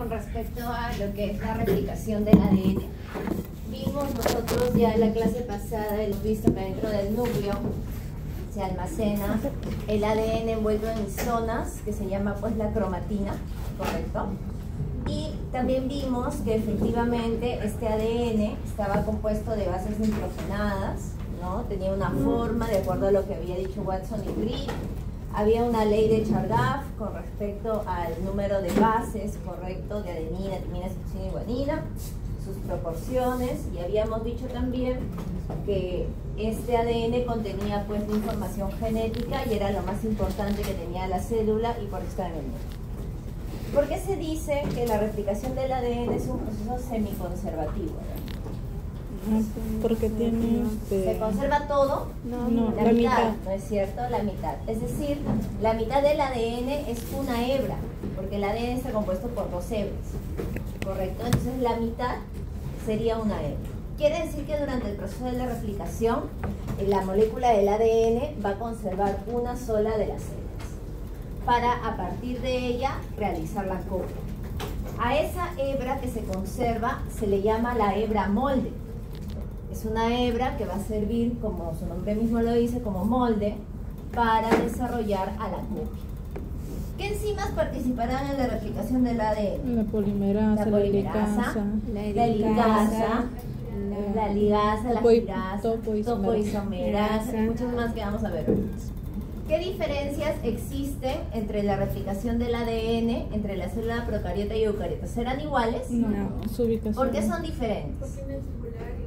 con respecto a lo que es la replicación del ADN. Vimos nosotros ya en la clase pasada, hemos visto que dentro del núcleo se almacena el ADN envuelto en zonas que se llama pues la cromatina, ¿correcto? Y también vimos que efectivamente este ADN estaba compuesto de bases nitrogenadas, ¿no? Tenía una forma de acuerdo a lo que había dicho Watson y Crick. Había una ley de Chargaff con respecto al número de bases, correcto, de adenina, timina, citosina y guanina, sus proporciones, y habíamos dicho también que este ADN contenía pues la información genética y era lo más importante que tenía la célula y por esto en el mundo. ¿Por qué se dice que la replicación del ADN es un proceso semiconservativo? Porque tiene... ¿Se conserva todo? No, la mitad, ¿no es cierto? La mitad. Es decir, la mitad del ADN es una hebra, porque el ADN está compuesto por dos hebras, ¿correcto? Entonces la mitad sería una hebra. Quiere decir que durante el proceso de la replicación, la molécula del ADN va a conservar una sola de las hebras, para a partir de ella realizar la copia. A esa hebra que se conserva se le llama la hebra molde. Es una hebra que va a servir, como su nombre mismo lo dice, como molde para desarrollar a la copia. ¿Qué enzimas participarán en la replicación del ADN? La polimerasa, la helicasa, la girasa, topoisomerasa, muchas más que vamos a ver. ¿Qué diferencias existen entre la replicación del ADN entre la célula procariota y eucariota? ¿Serán iguales? No, su ubicación. ¿Por qué son diferentes?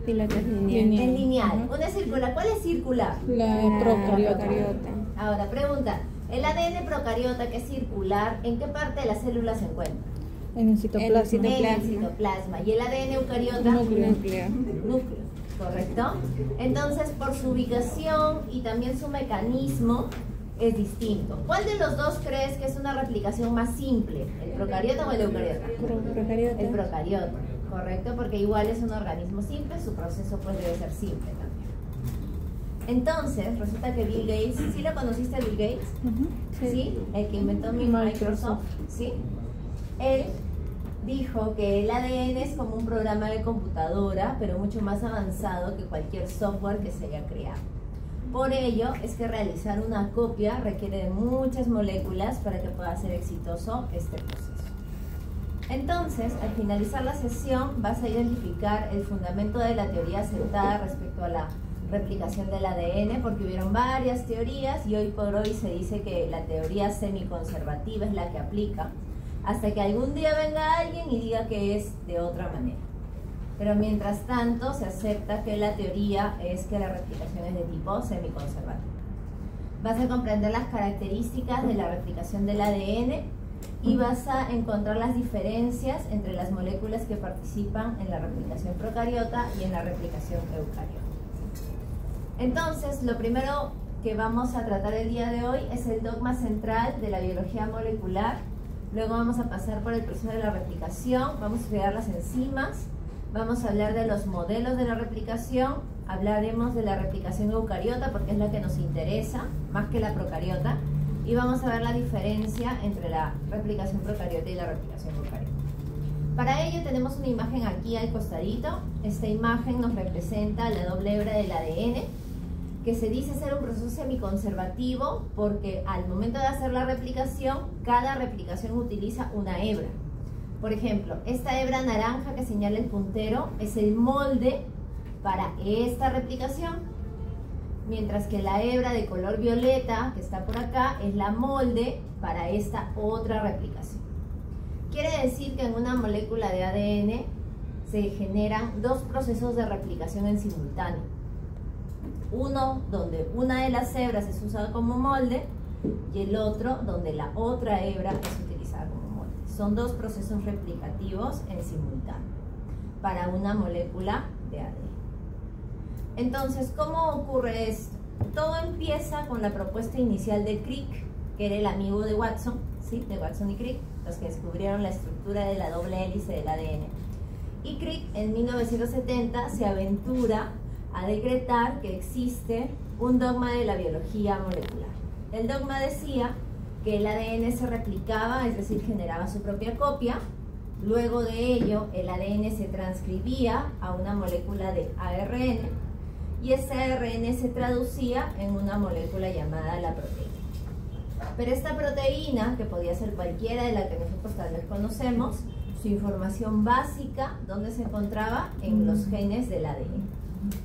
Y la otra es lineal. Es lineal. Una es circular. ¿Cuál es circular? La procariota. Ahora, pregunta. El ADN procariota, que es circular, ¿en qué parte de la célula se encuentra? En el citoplasma. En el citoplasma. ¿Y el ADN eucariota? Núcleo. Núcleo, ¿correcto? Entonces, por su ubicación y también su mecanismo es distinto. ¿Cuál de los dos crees que es una replicación más simple? ¿El procariota o el eucariota? Procariota. El procariota, correcto, porque igual es un organismo simple, su proceso pues debe ser simple también. Entonces, resulta que Bill Gates, ¿sí lo conociste a Bill Gates? ¿Sí? El que inventó Microsoft, ¿sí? Él dijo que el ADN es como un programa de computadora, pero mucho más avanzado que cualquier software que se haya creado. Por ello, es que realizar una copia requiere de muchas moléculas para que pueda ser exitoso este proceso. Entonces, al finalizar la sesión, vas a identificar el fundamento de la teoría aceptada respecto a la replicación del ADN, porque hubieron varias teorías y hoy por hoy se dice que la teoría semiconservativa es la que aplica, hasta que algún día venga alguien y diga que es de otra manera. Pero mientras tanto se acepta que la teoría es que la replicación es de tipo semiconservativo. Vas a comprender las características de la replicación del ADN y vas a encontrar las diferencias entre las moléculas que participan en la replicación procariota y en la replicación eucariota. Entonces, lo primero que vamos a tratar el día de hoy es el dogma central de la biología molecular. Luego vamos a pasar por el proceso de la replicación, vamos a estudiar las enzimas, vamos a hablar de los modelos de la replicación, hablaremos de la replicación eucariota porque es la que nos interesa, más que la procariota, y vamos a ver la diferencia entre la replicación procariota y la replicación eucariota. Para ello tenemos una imagen aquí al costadito. Esta imagen nos representa la doble hebra del ADN, que se dice ser un proceso semiconservativo porque al momento de hacer la replicación, cada replicación utiliza una hebra. Por ejemplo, esta hebra naranja que señala el puntero es el molde para esta replicación, mientras que la hebra de color violeta, que está por acá, es la molde para esta otra replicación. Quiere decir que en una molécula de ADN se generan dos procesos de replicación en simultáneo. Uno donde una de las hebras es usada como molde y el otro donde la otra hebra es utilizada como molde. Son dos procesos replicativos en simultáneo para una molécula de ADN. Entonces, ¿cómo ocurre esto? Todo empieza con la propuesta inicial de Crick, que era el amigo de Watson, ¿sí? De Watson y Crick, los que descubrieron la estructura de la doble hélice del ADN. Y Crick en 1970 se aventura a decretar que existe un dogma de la biología molecular. El dogma decía que el ADN se replicaba, es decir, generaba su propia copia, Luego de ello, el ADN se transcribía a una molécula de ARN y ese ARN se traducía en una molécula llamada la proteína. Pero esta proteína, que podía ser cualquiera de la que nosotros tal vez conocemos, su información básica, ¿dónde se encontraba? En los genes del ADN.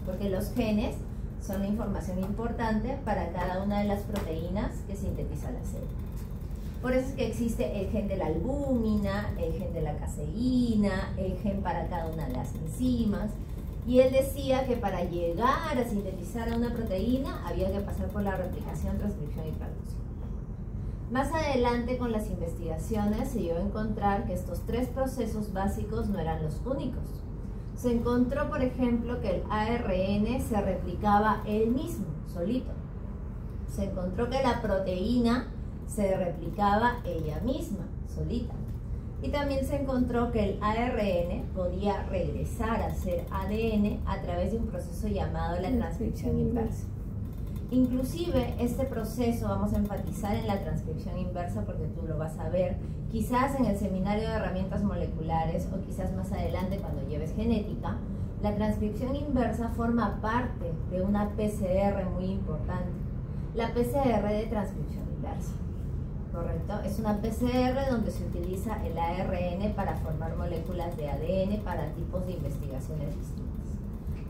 Porque los genes son la información importante para cada una de las proteínas que sintetiza la célula. Por eso es que existe el gen de la albúmina, el gen de la caseína, el gen para cada una de las enzimas. Y él decía que para llegar a sintetizar a una proteína había que pasar por la replicación, transcripción y traducción. Más adelante, con las investigaciones, se llegó a encontrar que estos tres procesos básicos no eran los únicos. Se encontró, por ejemplo, que el ARN se replicaba él mismo, solito. Se encontró que la proteína se replicaba ella misma, solita. Y también se encontró que el ARN podía regresar a ser ADN a través de un proceso llamado la transcripción inversa. Inclusive este proceso vamos a enfatizar en la transcripción inversa porque tú lo vas a ver quizás en el seminario de herramientas moleculares o quizás más adelante cuando lleves genética. La transcripción inversa forma parte de una PCR muy importante, la PCR de transcripción inversa, ¿correcto? Es una PCR donde se utiliza el ARN para formar moléculas de ADN para tipos de investigaciones distintas.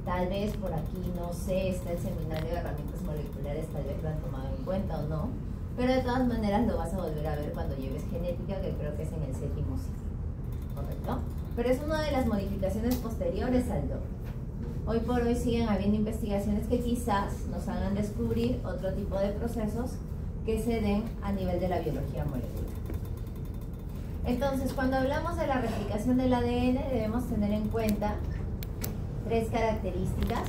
Tal vez por aquí, no sé, está el seminario de herramientas moleculares, tal vez lo han tomado en cuenta o no, pero de todas maneras lo vas a volver a ver cuando lleves genética, que creo que es en el 7º ciclo, ¿correcto? Pero es una de las modificaciones posteriores al doble. Hoy por hoy siguen habiendo investigaciones que quizás nos hagan descubrir otro tipo de procesos que se den a nivel de la biología molecular. Entonces, cuando hablamos de la replicación del ADN, debemos tener en cuenta tres características.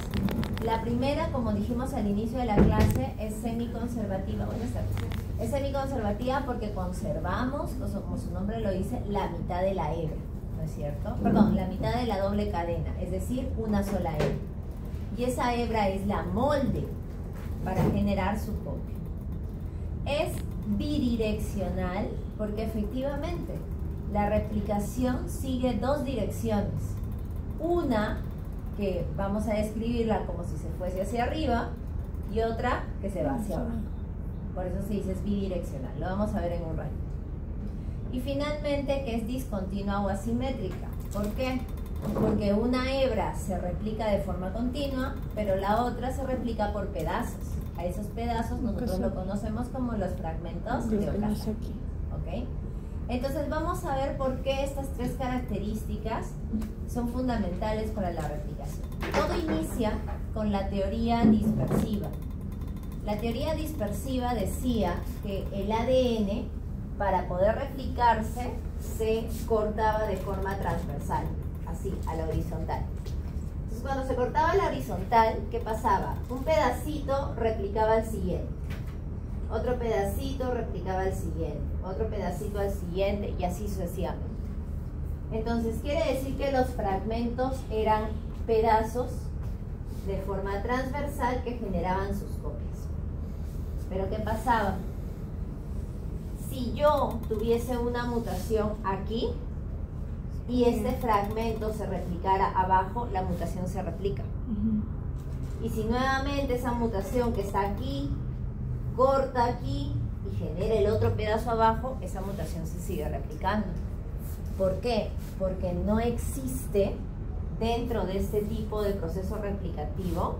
La primera, como dijimos al inicio de la clase, es semiconservativa. Buenas tardes. Es semiconservativa porque conservamos, como su nombre lo dice, la mitad de la hebra, ¿no es cierto? Perdón, la mitad de la doble cadena, es decir, una sola hebra. Y esa hebra es la molde para generar su copia. Es bidireccional porque efectivamente la replicación sigue dos direcciones. Una que vamos a describirla como si se fuese hacia arriba y otra que se va hacia abajo. Por eso se dice es bidireccional. Lo vamos a ver en un rato. Y finalmente que es discontinua o asimétrica. ¿Por qué? Porque una hebra se replica de forma continua, pero la otra se replica por pedazos. A esos pedazos nosotros lo conocemos como los fragmentos de ocasión. ¿Ok? Entonces vamos a ver por qué estas tres características son fundamentales para la replicación. Todo inicia con la teoría dispersiva. La teoría dispersiva decía que el ADN, para poder replicarse, se cortaba de forma transversal, así, a la horizontal. Entonces cuando se cortaba a la horizontal, ¿qué pasaba? Un pedacito replicaba al siguiente. Otro pedacito replicaba al siguiente, otro pedacito al siguiente y así sucesivamente. Entonces quiere decir que los fragmentos eran pedazos de forma transversal que generaban sus copias. Pero ¿qué pasaba? Si yo tuviese una mutación aquí y este fragmento se replicara abajo, la mutación se replica. Y si nuevamente esa mutación que está aquí corta aquí y genera el otro pedazo abajo, esa mutación se sigue replicando. ¿Por qué? Porque no existe dentro de este tipo de proceso replicativo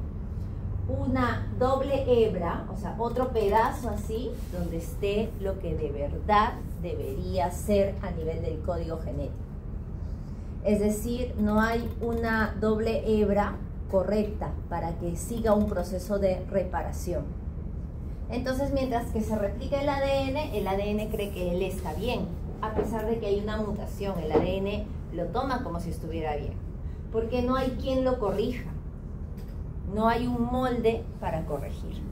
una doble hebra, o sea, otro pedazo así, donde esté lo que de verdad debería ser a nivel del código genético. Es decir, no hay una doble hebra correcta para que siga un proceso de reparación. Entonces, mientras que se replica el ADN cree que él está bien, a pesar de que hay una mutación. El ADN lo toma como si estuviera bien, porque no hay quien lo corrija, no hay un molde para corregir.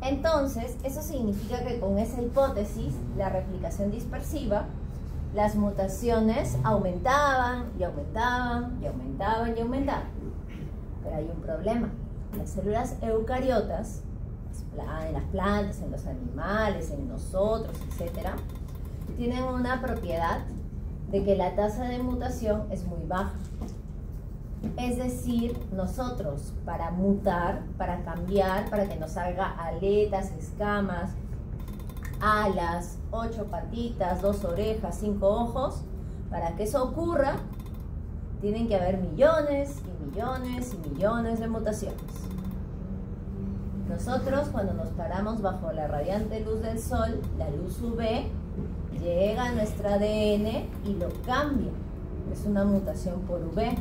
Entonces, eso significa que con esa hipótesis, la replicación dispersiva, las mutaciones aumentaban y aumentaban y aumentaban y aumentaban. Pero hay un problema. Las células eucariotas, en las plantas, en los animales, en nosotros, etc., tienen una propiedad de que la tasa de mutación es muy baja. Es decir, nosotros para mutar, para cambiar, para que nos salga aletas, escamas, alas, 8 patitas, 2 orejas, 5 ojos, para que eso ocurra, tienen que haber millones y millones y millones de mutaciones. Nosotros, cuando nos paramos bajo la radiante luz del sol, la luz UV, llega a nuestro ADN y lo cambia. Es una mutación por UV.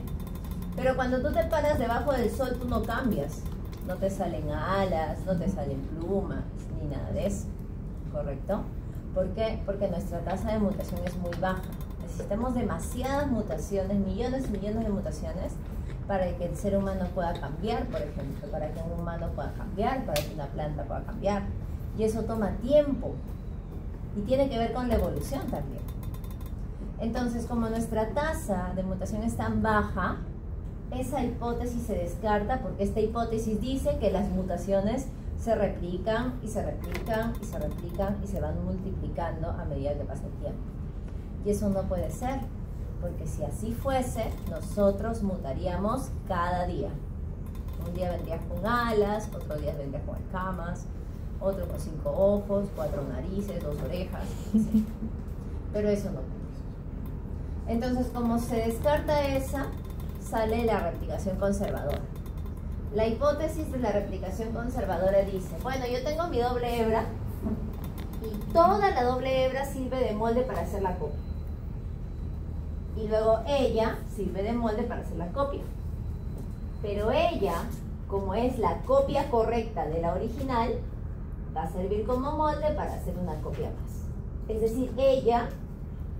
Pero cuando tú te paras debajo del sol, tú no cambias. No te salen alas, no te salen plumas, ni nada de eso. ¿Correcto? ¿Por qué? Porque nuestra tasa de mutación es muy baja. Necesitamos demasiadas mutaciones, millones y millones de mutaciones, para que el ser humano pueda cambiar, por ejemplo, para que un humano pueda cambiar, para que una planta pueda cambiar. Y eso toma tiempo. Y tiene que ver con la evolución también. Entonces, como nuestra tasa de mutación es tan baja, esa hipótesis se descarta, porque esta hipótesis dice que las mutaciones se replican y se replican y se replican y se van multiplicando a medida que pasa el tiempo. Y eso no puede ser, porque si así fuese, nosotros mutaríamos cada día. Un día vendrías con alas, otro día vendrías con escamas, otro con 5 ojos, 4 narices, 2 orejas, etc. Pero eso no puede. Entonces, como se descarta esa, sale la replicación conservadora. La hipótesis de la replicación conservadora dice, bueno, yo tengo mi doble hebra y toda la doble hebra sirve de molde para hacer la copia. Y luego ella sirve de molde para hacer la copia. Pero ella, como es la copia correcta de la original, va a servir como molde para hacer una copia más. Es decir, ella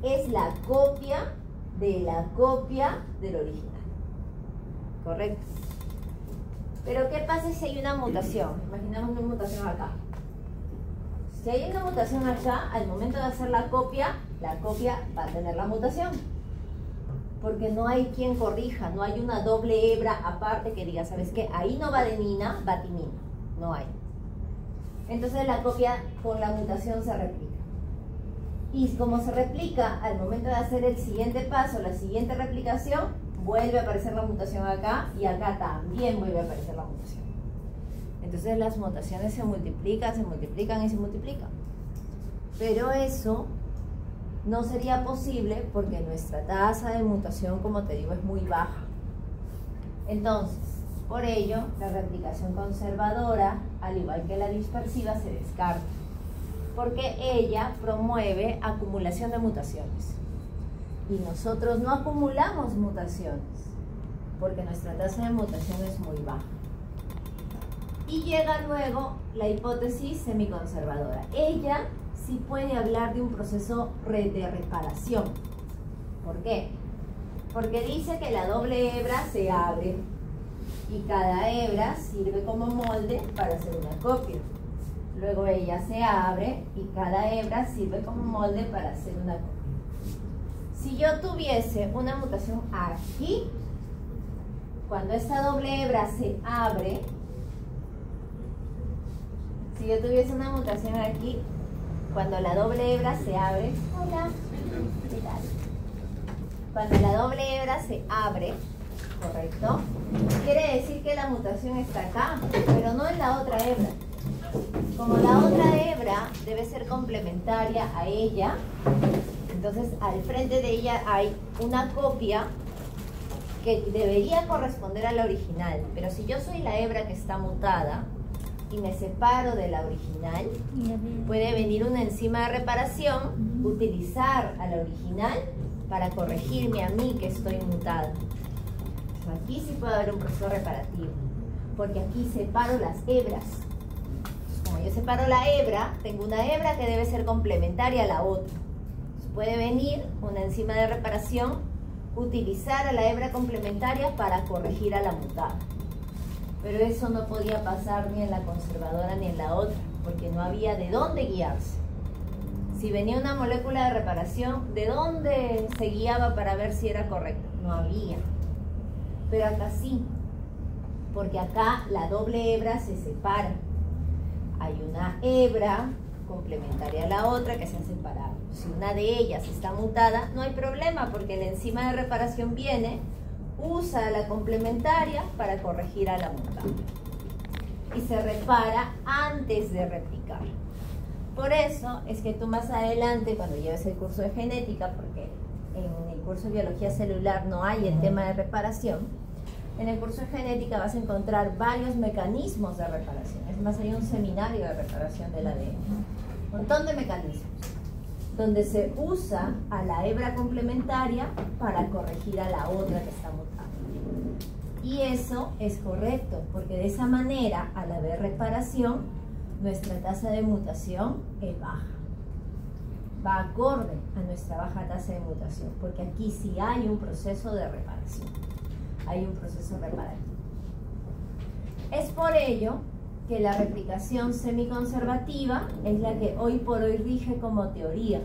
es la copia de la copia del original. ¿Correcto? Pero ¿qué pasa si hay una mutación? Imaginemos una mutación acá. Si hay una mutación acá, al momento de hacer la copia va a tener la mutación. Porque no hay quien corrija, no hay una doble hebra aparte que diga, ¿sabes qué? Ahí no va adenina, va timina. No hay. Entonces la copia con la mutación se replica. Y como se replica, al momento de hacer el siguiente paso, la siguiente replicación, vuelve a aparecer la mutación acá y acá también vuelve a aparecer la mutación. Entonces las mutaciones se multiplican y se multiplican. Pero eso no sería posible porque nuestra tasa de mutación, como te digo, es muy baja. Entonces, por ello, la replicación conservadora, al igual que la dispersiva, se descarta, porque ella promueve acumulación de mutaciones. Y nosotros no acumulamos mutaciones, porque nuestra tasa de mutación es muy baja. Y llega luego la hipótesis semiconservadora. Ella sí puede hablar de un proceso de reparación. ¿Por qué? Porque dice que la doble hebra se abre y cada hebra sirve como molde para hacer una copia. Luego ella se abre y cada hebra sirve como molde para hacer una copia. Si yo tuviese una mutación aquí, cuando esta doble hebra se abre, si yo tuviese una mutación aquí, cuando la doble hebra se abre, hola, ¿qué tal? Cuando la doble hebra se abre, ¿correcto? Quiere decir que la mutación está acá, pero no en la otra hebra. Como la otra hebra debe ser complementaria a ella, entonces al frente de ella hay una copia que debería corresponder a la original. Pero si yo soy la hebra que está mutada y me separo de la original, puede venir una enzima de reparación, utilizar a la original para corregirme a mí que estoy mutada. Aquí sí puede haber un proceso reparativo, porque aquí separo las hebras. Como yo separo la hebra, tengo una hebra que debe ser complementaria a la otra. Puede venir una enzima de reparación, utilizar a la hebra complementaria para corregir a la mutada. Pero eso no podía pasar ni en la conservadora ni en la otra, porque no había de dónde guiarse. Si venía una molécula de reparación, ¿de dónde se guiaba para ver si era correcta? No había. Pero acá sí, porque acá la doble hebra se separa. Hay una hebra complementaria a la otra que se han separado. Si una de ellas está mutada, no hay problema porque la enzima de reparación viene, usa la complementaria para corregir a la mutada y se repara antes de replicar. Por eso es que tú más adelante, cuando lleves el curso de genética, porque en el curso de biología celular no hay el tema de reparación, en el curso de genética vas a encontrar varios mecanismos de reparación. Es más, hay un seminario de reparación del ADN. Un montón de mecanismos donde se usa a la hebra complementaria para corregir a la otra que está mutada. Y eso es correcto, porque de esa manera, al haber reparación, nuestra tasa de mutación es baja. Va acorde a nuestra baja tasa de mutación, porque aquí sí hay un proceso de reparación. Hay un proceso reparativo. Es por ello que la replicación semiconservativa es la que hoy por hoy rige como teoría,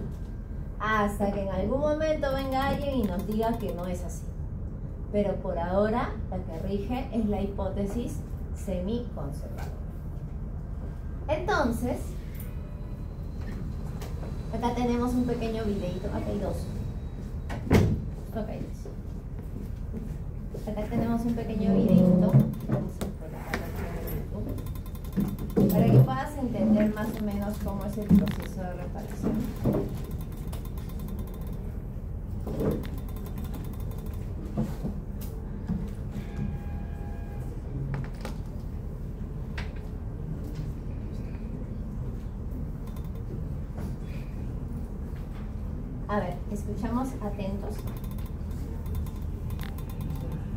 hasta que en algún momento venga alguien y nos diga que no es así. Pero por ahora la que rige es la hipótesis semiconservadora. Entonces, acá tenemos un pequeño videito, acá hay dos. Ok, acá tenemos un pequeño videito para que puedas entender más o menos cómo es el proceso de reparación. A ver, escuchamos atentos.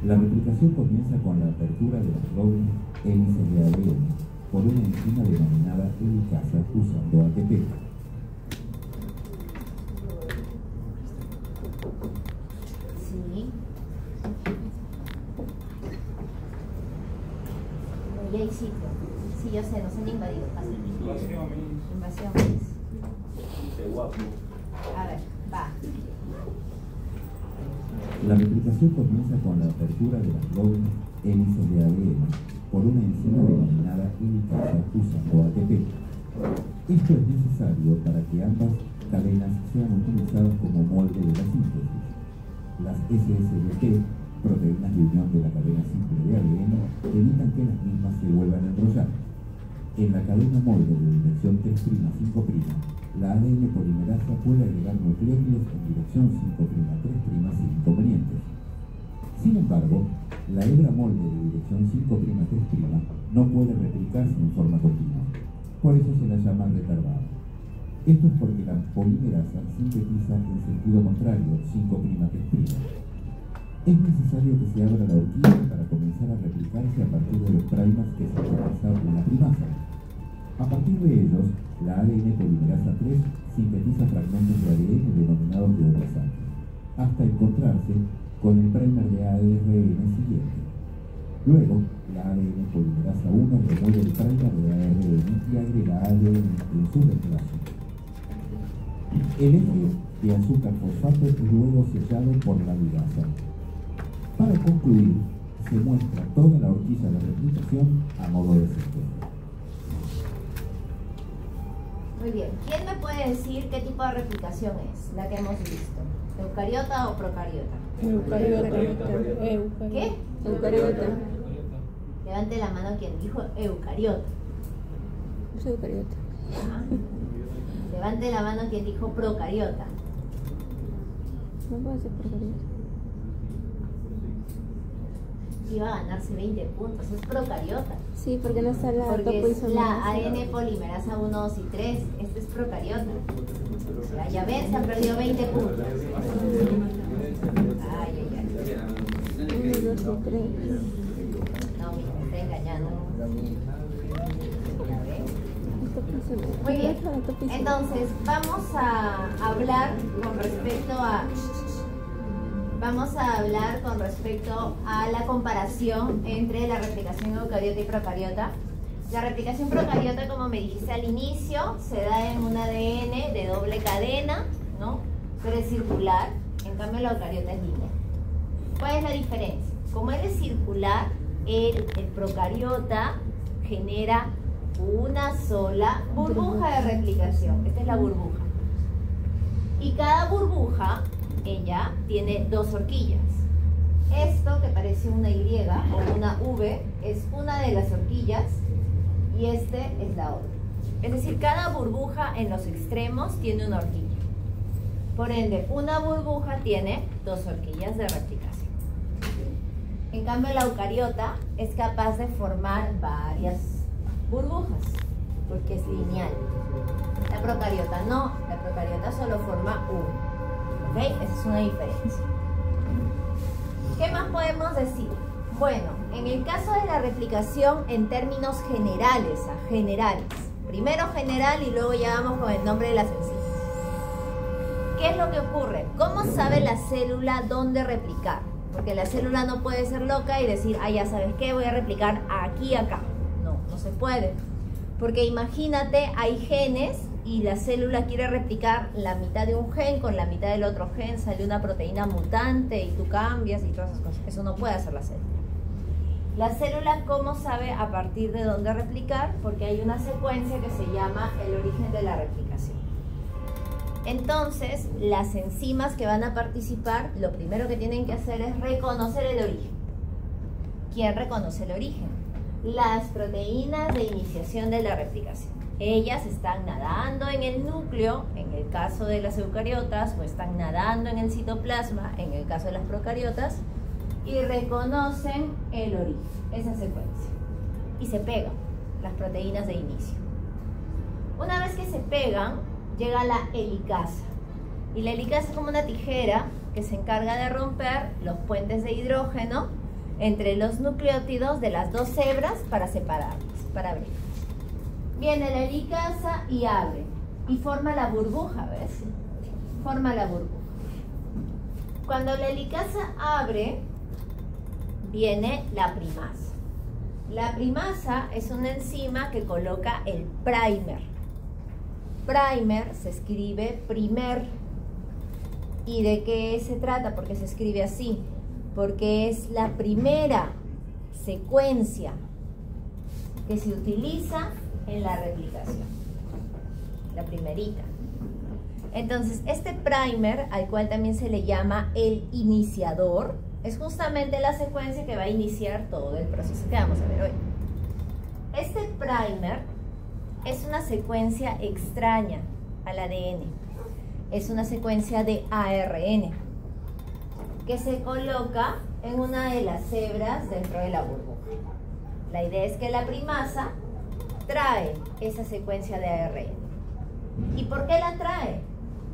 La replicación comienza con la apertura de las dobles hélices de ADN por una enzima denominada helicasa usando ATP. Sí. Y hay sitio. Sí, yo sé, nos han invadido. Invasión. A ver, va. La replicación comienza con la apertura de las dobles hélices de ADN por una enzima denominada helicasa usando ATP. Esto es necesario para que ambas cadenas sean utilizadas como molde de la síntesis. Las SSBT, proteínas de unión de la cadena simple de ADN, evitan que las mismas se vuelvan a enrollar. En la cadena molde de dirección 3'5', la ADN polimerasa puede agregar nucleótidos en dirección 5'3' sin inconvenientes. Sin embargo, la hebra molde de dirección 5'3' no puede replicarse en forma continua. Por eso se la llama retardada. Esto es porque la polimerasa sintetiza en sentido contrario, 5'3'. Es necesario que se abra la horquilla para comenzar a replicarse a partir de los primers que sintetiza una primasa. A partir de ellos, la ADN polimerasa 3 sintetiza fragmentos de ADN denominados deoxantes, hasta encontrarse con el primer de ARN siguiente. Luego, la ADN polimerasa 1 remueve el primer de ARN y agrega ADN en su reemplazo. El eje de azúcar fosfato es luego sellado por la ligasa. Para concluir, se muestra toda la horquilla de replicación a modo de secuencia. Muy bien. ¿Quién me puede decir qué tipo de replicación es la que hemos visto? ¿Eucariota o procariota? Eucariota. ¿Qué? Eucariota. Levante la mano quien dijo eucariota. Es eucariota. Ajá. Levante la mano quien dijo procariota. No puede ser procariota. Iba a ganarse 20 puntos, es procariota. Sí, porque no está la Porque es la topoisomerasa. ADN polimerasa 1, 2 y 3. Este es procariota. Ya ven, se han perdido 20 puntos. Ay, ay, ay. 1, 2 y 3. No, mira, me está engañando. Ya ven. Muy bien. Entonces, vamos a hablar con respecto a la comparación entre la replicación eucariota y procariota. La replicación procariota, como me dijiste al inicio, se da en un ADN de doble cadena, ¿no? Pero es circular, en cambio la eucariota es lineal. ¿Cuál es la diferencia? Como él es circular, el procariota genera una sola burbuja de replicación. Esta es la burbuja. Y cada burbuja, ella tiene dos horquillas. Esto que parece una Y o una V es una de las horquillas y este es la otra. Es decir, cada burbuja en los extremos tiene una horquilla. Por ende, una burbuja tiene dos horquillas de replicación. En cambio, la eucariota es capaz de formar varias burbujas, porque es lineal. La procariota no, la procariota solo forma una. ¿Ok? Esa es una diferencia. ¿Qué más podemos decir? Bueno, en el caso de la replicación en términos generales, primero general y luego ya vamos con el nombre de las enzimas. ¿Qué es lo que ocurre? ¿Cómo sabe la célula dónde replicar? Porque la célula no puede ser loca y decir, ah, ya sabes qué, voy a replicar aquí, acá. No, no se puede. Porque imagínate, hay genes y la célula quiere replicar la mitad de un gen con la mitad del otro gen, sale una proteína mutante y tú cambias y todas esas cosas. Eso no puede hacer la célula. La célula, ¿cómo sabe a partir de dónde replicar? Porque hay una secuencia que se llama el origen de la replicación. Entonces, las enzimas que van a participar, lo primero que tienen que hacer es reconocer el origen. ¿Quién reconoce el origen? Las proteínas de iniciación de la replicación. Ellas están nadando en el núcleo, en el caso de las eucariotas, o están nadando en el citoplasma, en el caso de las procariotas, y reconocen el origen, esa secuencia. Y se pegan las proteínas de inicio. Una vez que se pegan, llega la helicasa. Y la helicasa es como una tijera que se encarga de romper los puentes de hidrógeno entre los nucleótidos de las dos hebras para separarlas, para abrirlas. Viene la helicasa y abre. Y forma la burbuja, ¿ves? Forma la burbuja. Cuando la helicasa abre, viene la primasa. La primasa es una enzima que coloca el primer. Primer se escribe primer. ¿Y de qué se trata? Porque se escribe así. Porque es la primera secuencia que se utiliza en la replicación. La primerita. Entonces, este primer, al cual también se le llama el iniciador, es justamente la secuencia que va a iniciar todo el proceso que vamos a ver hoy. Este primer es una secuencia extraña al ADN. Es una secuencia de ARN que se coloca en una de las hebras dentro de la burbuja. La idea es que la primasa trae esa secuencia de ARN. ¿Y por qué la trae?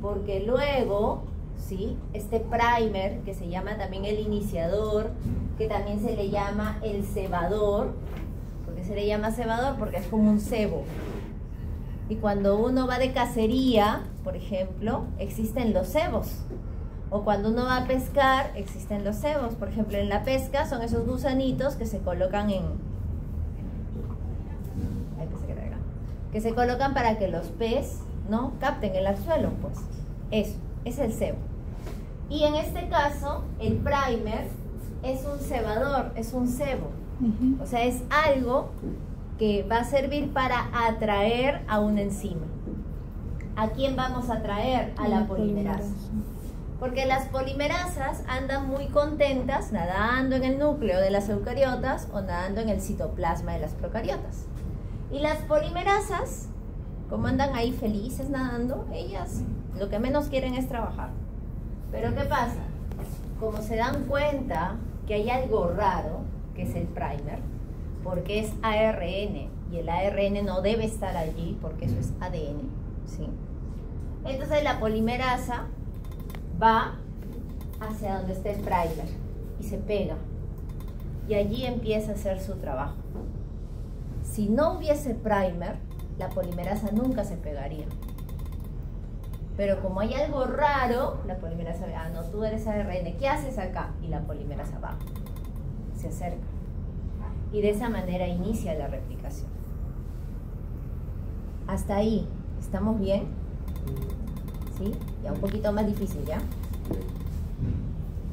Porque luego, ¿sí?, este primer, que se llama también el iniciador, que también se le llama el cebador. ¿Por qué se le llama cebador? Porque es como un cebo. Y cuando uno va de cacería, por ejemplo, existen los cebos. O cuando uno va a pescar, existen los cebos. Por ejemplo, en la pesca son esos gusanitos que se colocan que se colocan para que los peces no capten el anzuelo, pues. Eso, es el cebo. Y en este caso, el primer es un cebador, es un cebo. O sea, es algo que va a servir para atraer a una enzima. ¿A quién vamos a atraer? A la polimerasa. Porque las polimerasas andan muy contentas nadando en el núcleo de las eucariotas o nadando en el citoplasma de las procariotas. Y las polimerasas, como andan ahí felices nadando, ellas lo que menos quieren es trabajar. Pero ¿qué pasa? Como se dan cuenta que hay algo raro, que es el primer, porque es ARN, y el ARN no debe estar allí, porque eso es ADN, ¿sí? Entonces la polimerasa va hacia donde está el primer y se pega. Y allí empieza a hacer su trabajo. Si no hubiese primer, la polimerasa nunca se pegaría. Pero como hay algo raro, la polimerasa ve, ah, no, tú eres ARN, ¿qué haces acá? Y la polimerasa va, se acerca. Y de esa manera inicia la replicación. Hasta ahí, ¿estamos bien? ¿Sí? Ya un poquito más difícil, ¿ya?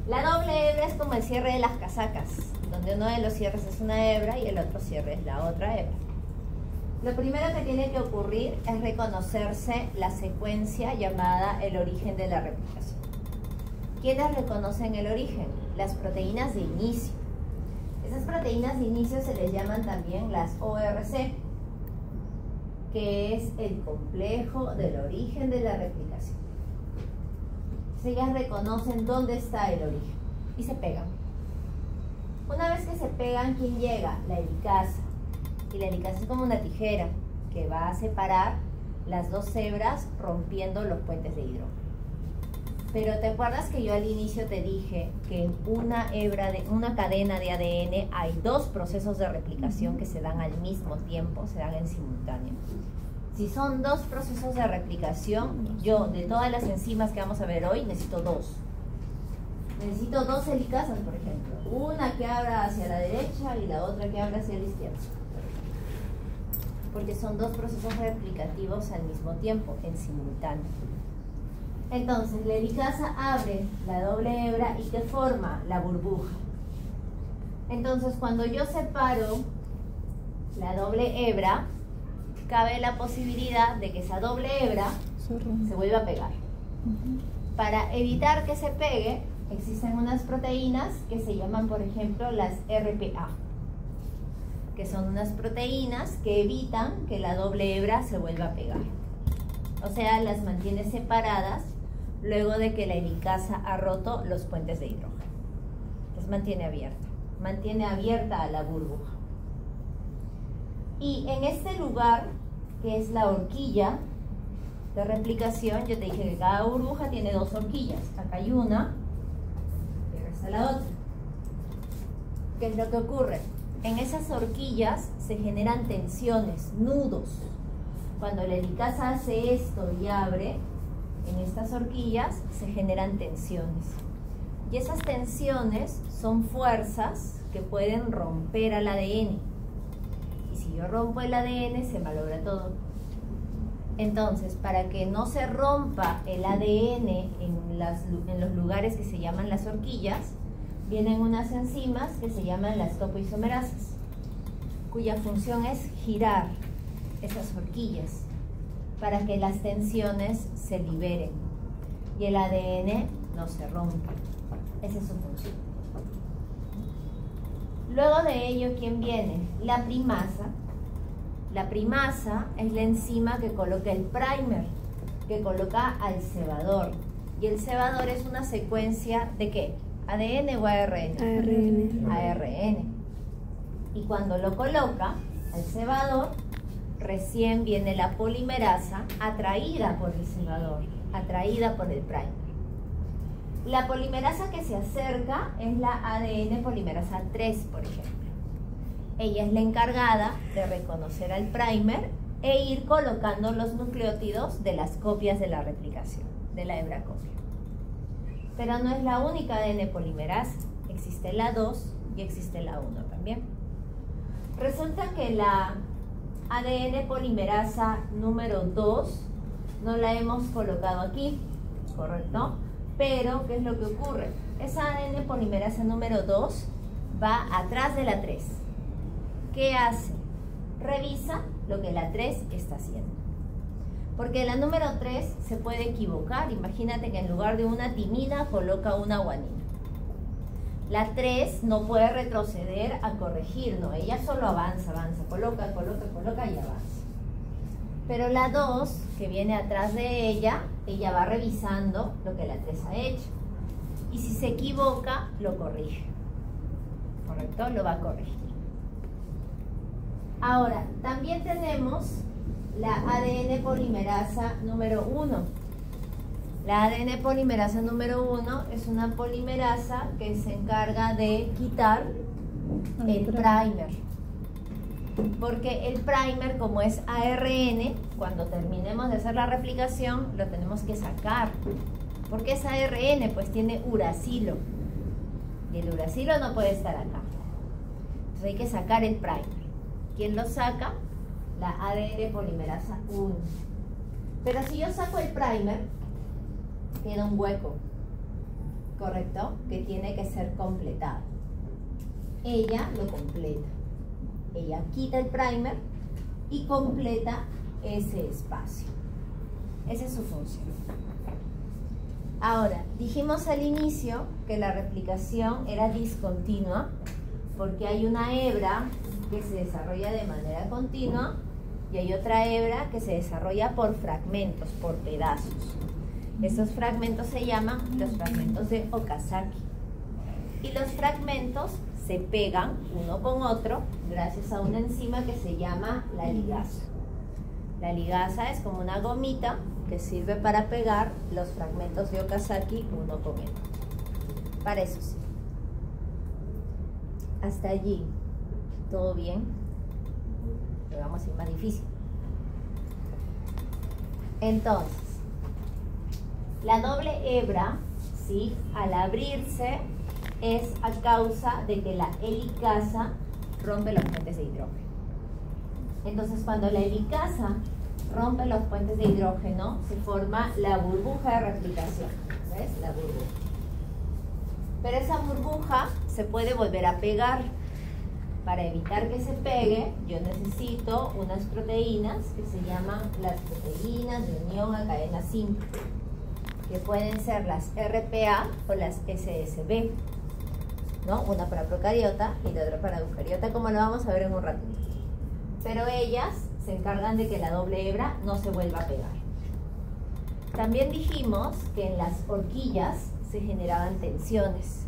La doble hebra es como el cierre de las casacas, donde uno de los cierres es una hebra y el otro cierre es la otra hebra. Lo primero que tiene que ocurrir es reconocerse la secuencia llamada el origen de la replicación. ¿Quiénes reconocen el origen? Las proteínas de inicio. Esas proteínas de inicio se les llaman también las ORC, que es el complejo del origen de la replicación. Ellas reconocen dónde está el origen y se pegan. Una vez que se pegan, ¿quién llega? La helicasa. Y la helicasa es como una tijera que va a separar las dos hebras rompiendo los puentes de hidrógeno. Pero ¿te acuerdas que yo al inicio te dije que en una cadena de ADN hay dos procesos de replicación que se dan al mismo tiempo, se dan en simultáneo? Si son dos procesos de replicación, yo de todas las enzimas que vamos a ver hoy necesito dos. Necesito dos helicasas, por ejemplo. Una que abra hacia la derecha y la otra que abra hacia la izquierda. Porque son dos procesos replicativos al mismo tiempo, en simultáneo. Entonces, la helicasa abre la doble hebra y ¿qué forma? La burbuja. Entonces, cuando yo separo la doble hebra, cabe la posibilidad de que esa doble hebra se vuelva a pegar. Para evitar que se pegue, existen unas proteínas que se llaman, por ejemplo, las RPA, que son unas proteínas que evitan que la doble hebra se vuelva a pegar. O sea, las mantiene separadas luego de que la helicasa ha roto los puentes de hidrógeno. Las mantiene abierta a la burbuja. Y en este lugar, que es la horquilla de replicación, yo te dije que cada burbuja tiene dos horquillas. Acá hay una y acá está la otra. ¿Qué es lo que ocurre? En esas horquillas se generan tensiones, nudos. Cuando la helicasa hace esto y abre, en estas horquillas se generan tensiones. Y esas tensiones son fuerzas que pueden romper al ADN. Y si yo rompo el ADN, se malogra todo. Entonces, para que no se rompa el ADN en los lugares que se llaman las horquillas, vienen unas enzimas que se llaman las topoisomerasas, cuya función es girar esas horquillas para que las tensiones se liberen y el ADN no se rompa. Esa es su función. Luego de ello, ¿quién viene? La primasa. La primasa es la enzima que coloca el primer, que coloca al cebador. Y el cebador es una secuencia ¿de qué? ¿ADN o ARN? ARN. ARN. Y cuando lo coloca al cebador, recién viene la polimerasa atraída por el cebador, atraída por el primer. La polimerasa que se acerca es la ADN polimerasa 3, por ejemplo. Ella es la encargada de reconocer al primer e ir colocando los nucleótidos de las copias de la replicación, de la hebra copia. Pero no es la única ADN polimerasa, existe la 2 y existe la 1 también. Resulta que la ADN polimerasa número 2 no la hemos colocado aquí, ¿correcto? Pero, ¿qué es lo que ocurre? Esa ADN polimerasa número 2 va atrás de la 3. ¿Qué hace? Revisa lo que la 3 está haciendo. Porque la número 3 se puede equivocar. Imagínate que en lugar de una timina coloca una guanina. La 3 no puede retroceder a corregir, no, ella solo avanza, coloca y avanza. Pero la 2, que viene atrás de ella va revisando lo que la 3 ha hecho. Y si se equivoca, lo corrige. ¿Correcto? Lo va a corregir. Ahora, también tenemos la ADN polimerasa número 1. La ADN polimerasa número 1 es una polimerasa que se encarga de quitar el primer. Porque el primer, como es ARN, cuando terminemos de hacer la replicación, lo tenemos que sacar. Porque es ARN, pues tiene uracilo. Y el uracilo no puede estar acá. Entonces hay que sacar el primer. ¿Quién lo saca? La ADN polimerasa 1. Pero si yo saco el primer, queda un hueco, ¿correcto? Que tiene que ser completado. Ella lo completa. Ella quita el primer y completa ese espacio. Esa es su función. Ahora, dijimos al inicio que la replicación era discontinua porque hay una hebra que se desarrolla de manera continua y hay otra hebra que se desarrolla por fragmentos, por pedazos. Estos fragmentos se llaman los fragmentos de Okazaki. Y los fragmentos se pegan uno con otro gracias a una enzima que se llama la ligasa. La ligasa es como una gomita que sirve para pegar los fragmentos de Okazaki uno con el otro. Para eso sí. Hasta allí, ¿todo bien? Pero vamos a ir más difícil. Entonces, la doble hebra, ¿sí?, al abrirse es a causa de que la helicasa rompe los puentes de hidrógeno. Entonces, cuando la helicasa rompe los puentes de hidrógeno, se forma la burbuja de replicación. ¿Ves? La burbuja. Pero esa burbuja se puede volver a pegar. Para evitar que se pegue, yo necesito unas proteínas que se llaman las proteínas de unión a cadena simple, que pueden ser las RPA o las SSB, ¿no? Una para procariota y la otra para eucariota, como lo vamos a ver en un ratito. Pero ellas se encargan de que la doble hebra no se vuelva a pegar. También dijimos que en las horquillas se generaban tensiones.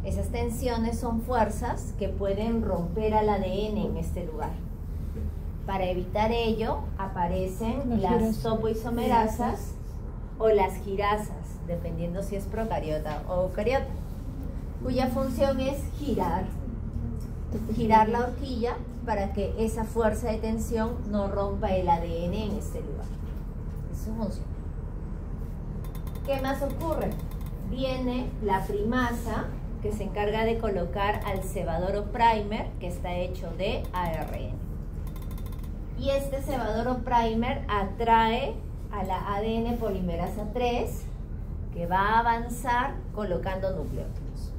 Esas tensiones son fuerzas que pueden romper al ADN en este lugar. Para evitar ello, aparecen las topoisomerasas o las girasas, dependiendo si es procariota o eucariota, cuya función es girar la horquilla para que esa fuerza de tensión no rompa el ADN en este lugar. Esa es su función. ¿Qué más ocurre? Viene la primasa, que se encarga de colocar al cebador o primer, que está hecho de ARN. Y este cebador o primer atrae a la ADN polimerasa 3, que va a avanzar colocando nucleótidos.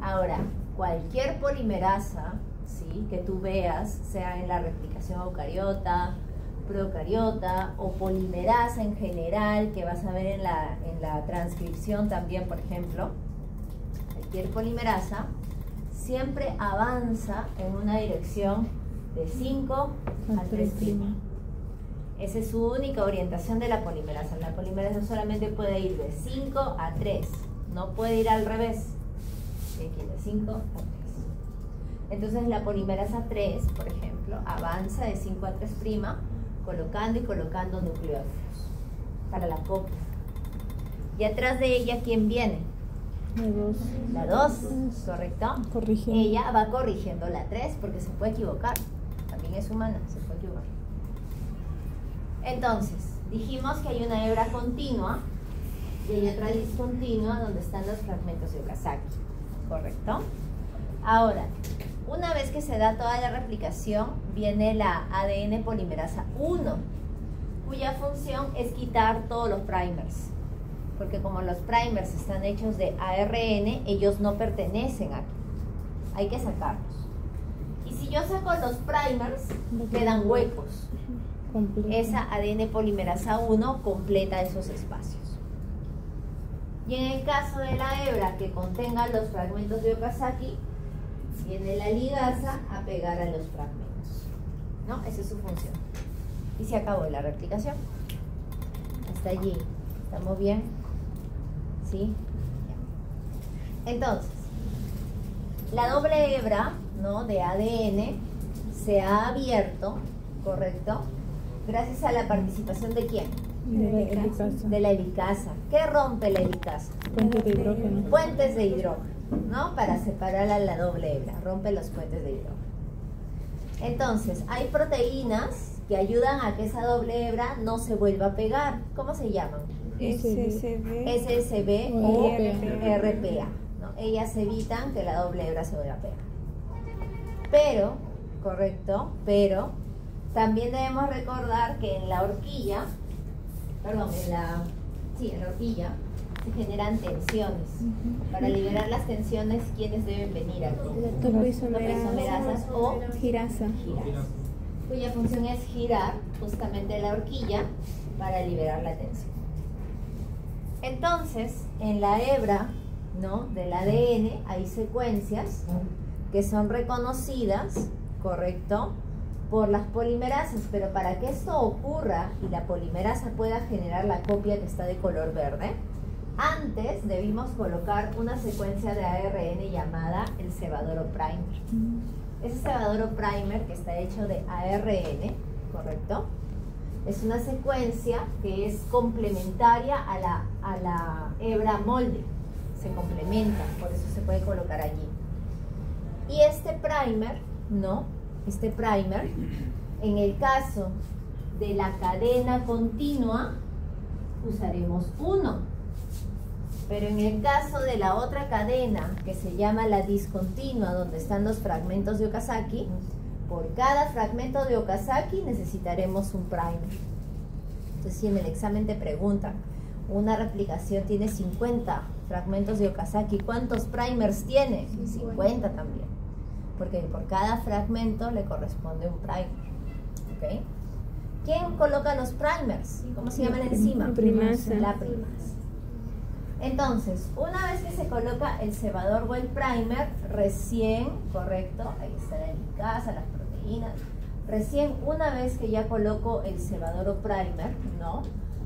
Ahora, cualquier polimerasa, ¿sí?, que tú veas, sea en la replicación eucariota, procariota o polimerasa en general, que vas a ver en la transcripción también, por ejemplo, cualquier polimerasa siempre avanza en una dirección de 5 a 3'. Esa es su única orientación de la polimerasa. La polimerasa solamente puede ir de 5 a 3, no puede ir al revés. De 5 a 3. Entonces la polimerasa 3, por ejemplo, avanza de 5 a 3', colocando y colocando nucleótidos para la copia. Y atrás de ella, ¿quién viene? La 2, ¿correcto? Corrigiendo. Ella va corrigiendo la 3 porque se puede equivocar. También es humana, se puede equivocar. Entonces, dijimos que hay una hebra continua y hay otra discontinua donde están los fragmentos de Okazaki, ¿correcto? Ahora, una vez que se da toda la replicación, viene la ADN polimerasa 1, cuya función es quitar todos los primers. Porque como los primers están hechos de ARN, ellos no pertenecen aquí. Hay que sacarlos. Y si yo saco los primers, quedan huecos. Esa ADN polimerasa 1 completa esos espacios. Y en el caso de la hebra que contenga los fragmentos de Okazaki, viene la ligasa a pegar a los fragmentos, ¿no? Esa es su función. Y se acabó la replicación. Hasta allí. ¿Estamos bien? ¿Sí? Entonces, la doble hebra, ¿no?, de ADN se ha abierto, ¿correcto? Gracias a la participación ¿de quién? De la helicasa. ¿Qué rompe la helicasa? Puentes de hidrógeno. Puentes de hidrógeno, ¿no? Para separar a la doble hebra. Rompe los puentes de hidrógeno. Entonces, hay proteínas que ayudan a que esa doble hebra no se vuelva a pegar. ¿Cómo se llaman? SSB o RPA, ¿no? Ellas evitan que la doble hebra se vuelva a pegar. Pero, correcto, pero también debemos recordar que en la horquilla, en la horquilla se generan tensiones. Para liberar las tensiones, ¿quiénes deben venir aquí? Topoisomerasas o girasa. cuya función es girar justamente la horquilla para liberar la tensión. Entonces, en la hebra, ¿no?, del ADN hay secuencias que son reconocidas, ¿correcto?, por las polimerasas, pero para que esto ocurra y la polimerasa pueda generar la copia que está de color verde, antes debimos colocar una secuencia de ARN llamada el cebadoro primer. Ese cebadoro primer, que está hecho de ARN, ¿correcto?, es una secuencia que es complementaria a la hebra molde. Se complementa, por eso se puede colocar allí. Y este primer, ¿no?, este primer, en el caso de la cadena continua, usaremos 1. Pero en el caso de la otra cadena, que se llama la discontinua, donde están los fragmentos de Okazaki, por cada fragmento de Okazaki necesitaremos un primer. Entonces, si en el examen te preguntan, una replicación tiene 50 fragmentos de Okazaki, ¿cuántos primers tiene? 50 también, porque por cada fragmento le corresponde un primer. ¿Okay? ¿Quién coloca los primers? ¿Cómo se llama la enzima? Primasa. La primasa. Entonces, una vez que se coloca el cebador o el primer, recién, correcto, ahí está la helicasa, las proteínas, recién una vez que ya coloco el cebador o primer, ¿no?,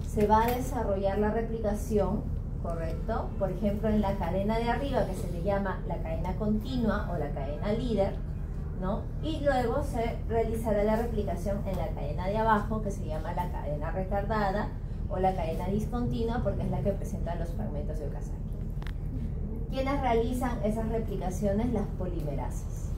se va a desarrollar la replicación, correcto, por ejemplo en la cadena de arriba, que se le llama la cadena continua o la cadena líder, ¿no?, y luego se realizará la replicación en la cadena de abajo, que se llama la cadena retardada o la cadena discontinua, porque es la que presenta los fragmentos de Okazaki. ¿Quiénes realizan esas replicaciones? Las polimerasas,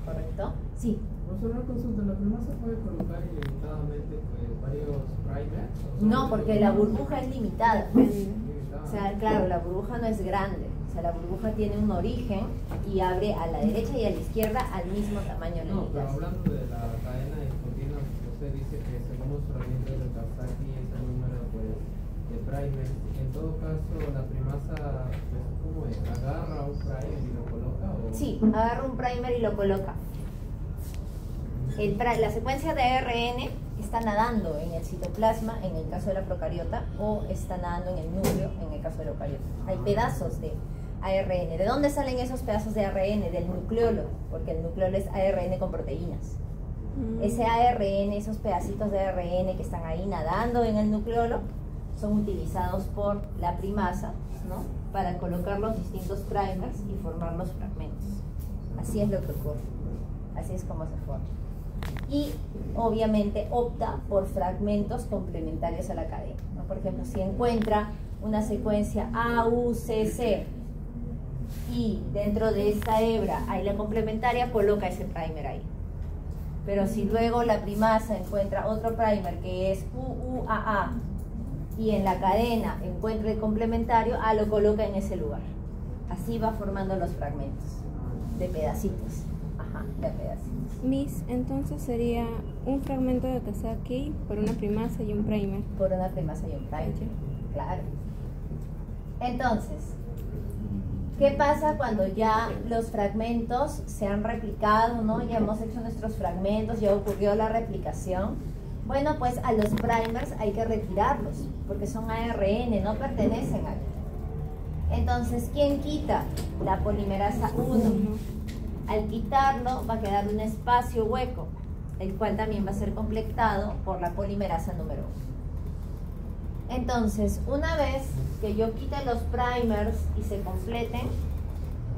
¿correcto? Sí. Una consulta, ¿la primera se puede colocar ilimitadamente varios primers? No, porque la burbuja es limitada. Limitada. O sea, claro, la burbuja no es grande. O sea, la burbuja tiene un origen y abre a la derecha y a la izquierda al mismo tamaño. No, pero hablando de la cadena discontinua, usted dice que según los fragmentos de Okazaki es el número de primers. En todo caso, la primasa, pues, ¿cómo es? ¿Agarra un primer y lo coloca? ¿O? Sí, agarra un primer y lo coloca. La secuencia de ARN está nadando en el citoplasma en el caso de la procariota, o está nadando en el núcleo en el caso de la eucariota. Hay pedazos de ARN. ¿De dónde salen esos pedazos de ARN? Del nucleolo, porque el nucleolo es ARN con proteínas. Ese ARN, esos pedacitos de ARN que están ahí nadando en el nucleolo, son utilizados por la primasa, ¿no?, para colocar los distintos primers y formar los fragmentos. Así es lo que ocurre. Así es como se forma. Y obviamente opta por fragmentos complementarios a la cadena, ¿no? Por ejemplo, si encuentra una secuencia AUCC y dentro de esta hebra hay la complementaria, coloca ese primer ahí. Pero si luego la primasa encuentra otro primer que es UUAA y en la cadena encuentra el complementario, lo coloca en ese lugar. Así va formando los fragmentos de pedacitos. Ajá, de pedacitos. Miss, entonces sería un fragmento de Okazaki por una primasa y un primer. Por una primasa y un primer, claro. Entonces, ¿qué pasa cuando ya los fragmentos se han replicado, ¿no? Ya hemos hecho nuestros fragmentos, ya ocurrió la replicación. Bueno, pues a los primers hay que retirarlos, porque son ARN, no pertenecen a él. Entonces, ¿quién quita? La polimerasa 1. Al quitarlo va a quedar un espacio hueco, el cual también va a ser completado por la polimerasa número 1. Entonces, una vez que yo quite los primers y se completen,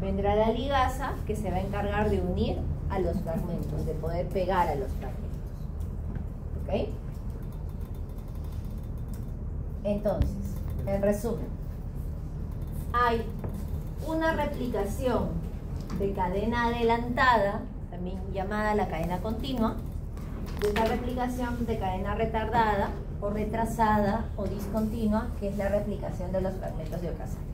vendrá la ligasa que se va a encargar de unir a los fragmentos, de poder pegar a los fragmentos. ¿Ok? Entonces, en resumen, hay una replicación de cadena adelantada, también llamada la cadena continua, de esta replicación de cadena retardada o retrasada o discontinua, que es la replicación de los fragmentos de Okazaki.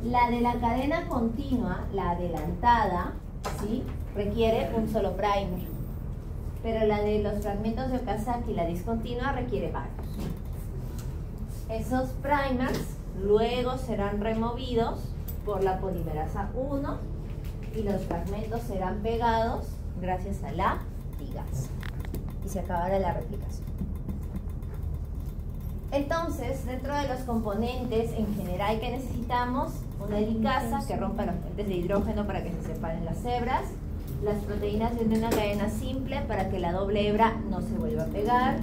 La de la cadena continua, la adelantada, ¿sí?, requiere un solo primer, pero la de los fragmentos de Okazaki, la discontinua, requiere varios. Esos primers luego serán removidos por la polimerasa 1 y los fragmentos serán pegados gracias a la ligasa. Y se acabará la replicación. Entonces, dentro de los componentes en general que necesitamos, una helicasa que rompa los puentes de hidrógeno para que se separen las hebras, las proteínas de una cadena simple para que la doble hebra no se vuelva a pegar,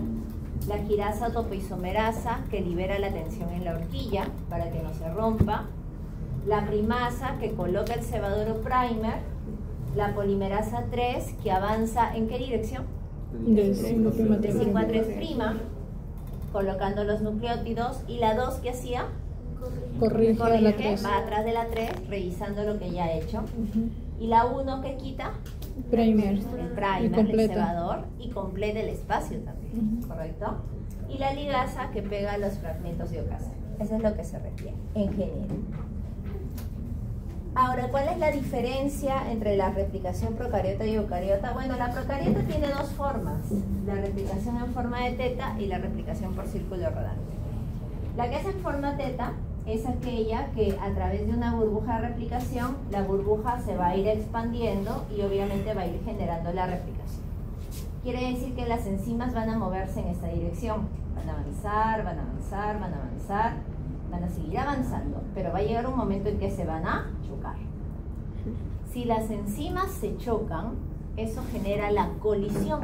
la quirasa topoisomerasa que libera la tensión en la horquilla para que no se rompa, la primasa que coloca el cebador o primer, la polimerasa 3 que avanza ¿en qué dirección? De 5 a 3', colocando los nucleótidos, y la 2 que hacía, corrige la 3. va atrás de la 3 revisando lo que ya ha hecho, y la 1 que quita Primer. el primer, el cebador, y completa el espacio también, ¿correcto? Y la ligasa que pega los fragmentos de ocasa. Eso es lo que se requiere en general. Ahora, ¿cuál es la diferencia entre la replicación procariota y eucariota? Bueno, la procariota tiene dos formas, la replicación en forma de teta y la replicación por círculo rodante. La que es en forma teta es aquella que a través de una burbuja de replicación, la burbuja se va a ir expandiendo y obviamente va a ir generando la replicación. Quiere decir que las enzimas van a moverse en esta dirección, van a avanzar, van a avanzar, van a avanzar, van a seguir avanzando, pero va a llegar un momento en que se van a chocar. Si las enzimas se chocan, eso genera la colisión.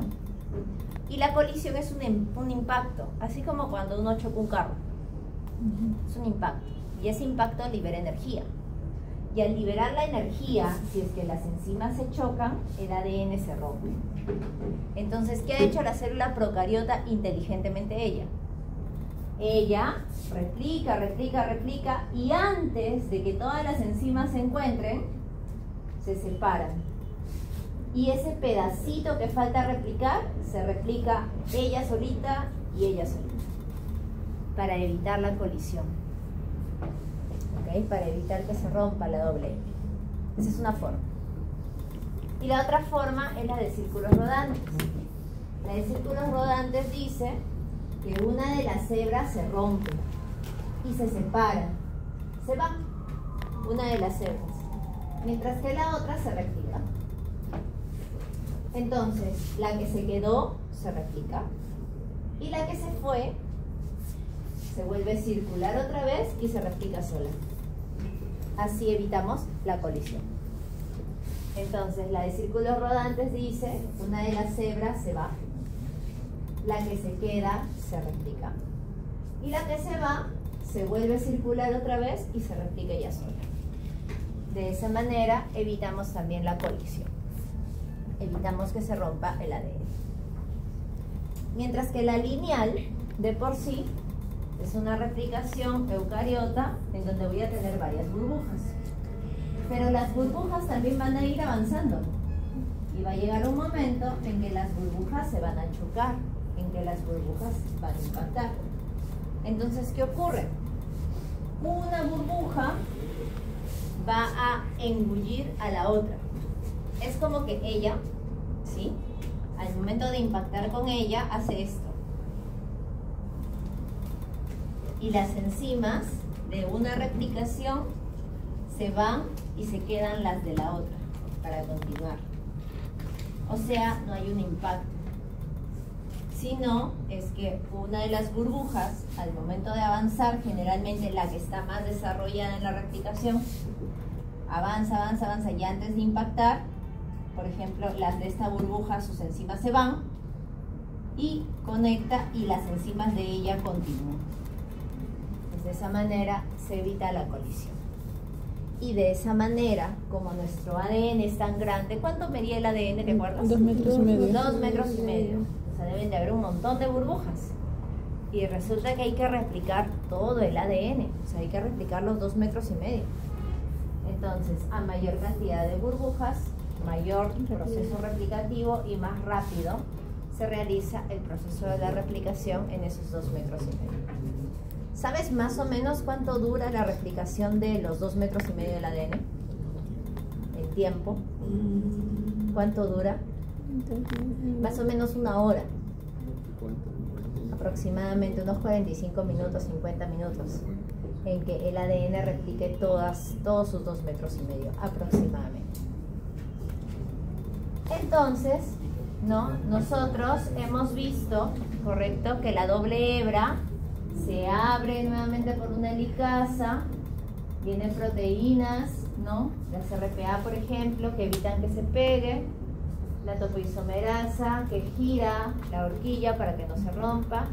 Y la colisión es un impacto, así como cuando uno choca un carro. Es un impacto. Y ese impacto libera energía. Y al liberar la energía, si es que las enzimas se chocan, el ADN se rompe. Entonces, ¿qué ha hecho la célula procariota inteligentemente ella? Ella replica, replica, replica, y antes de que todas las enzimas se encuentren, se separan. Y ese pedacito que falta replicar, se replica ella solita y ella solita, para evitar la colisión. ¿Okay? Para evitar que se rompa la doble hebra. Esa es una forma. Y la otra forma es la de círculos rodantes. La de círculos rodantes dice que una de las hebras se rompe y se separa, se va una de las hebras, mientras que la otra se replica. Entonces, la que se quedó se replica y la que se fue se vuelve circular otra vez y se replica sola. Así evitamos la colisión. Entonces, la de círculos rodantes dice, una de las hebras se va, la que se queda se replica, y la que se va se vuelve circular otra vez y se replica ella sola. De esa manera evitamos también la colisión, evitamos que se rompa el ADN. Mientras que la lineal de por sí es una replicación eucariota en donde voy a tener varias burbujas, pero las burbujas también van a ir avanzando y va a llegar un momento en que las burbujas se van a chocar, en que las burbujas van a impactar. Entonces, ¿qué ocurre? Una burbuja va a engullir a la otra. Es como que ella, ¿sí?, al momento de impactar con ella, hace esto. Y las enzimas de una replicación se van y se quedan las de la otra para continuar. O sea, no hay un impacto, sino es que una de las burbujas, al momento de avanzar, generalmente la que está más desarrollada en la replicación, avanza, avanza, avanza, y antes de impactar, por ejemplo, las de esta burbuja, sus enzimas se van y conecta, y las enzimas de ella continúan. Pues de esa manera se evita la colisión. Y de esa manera, como nuestro ADN es tan grande, ¿cuánto medía el ADN, te acuerdas? 2 metros y medio. 2 metros y medio. O sea, deben de haber un montón de burbujas. Y resulta que hay que replicar todo el ADN. O sea, hay que replicar los 2 metros y medio. Entonces, a mayor cantidad de burbujas, mayor proceso replicativo y más rápido se realiza el proceso de la replicación en esos 2 metros y medio. ¿Sabes más o menos cuánto dura la replicación de los 2 metros y medio del ADN? El tiempo. ¿Cuánto dura? Más o menos 1 hora. Aproximadamente unos 45 minutos, 50 minutos, en que el ADN replique todos sus 2 metros y medio, aproximadamente. Entonces, ¿no? Nosotros hemos visto, correcto, que la doble hebra se abre nuevamente por una helicasa, vienen proteínas, ¿no? Las RPA, por ejemplo, que evitan que se pegue, la topoisomerasa que gira la horquilla para que no se rompa,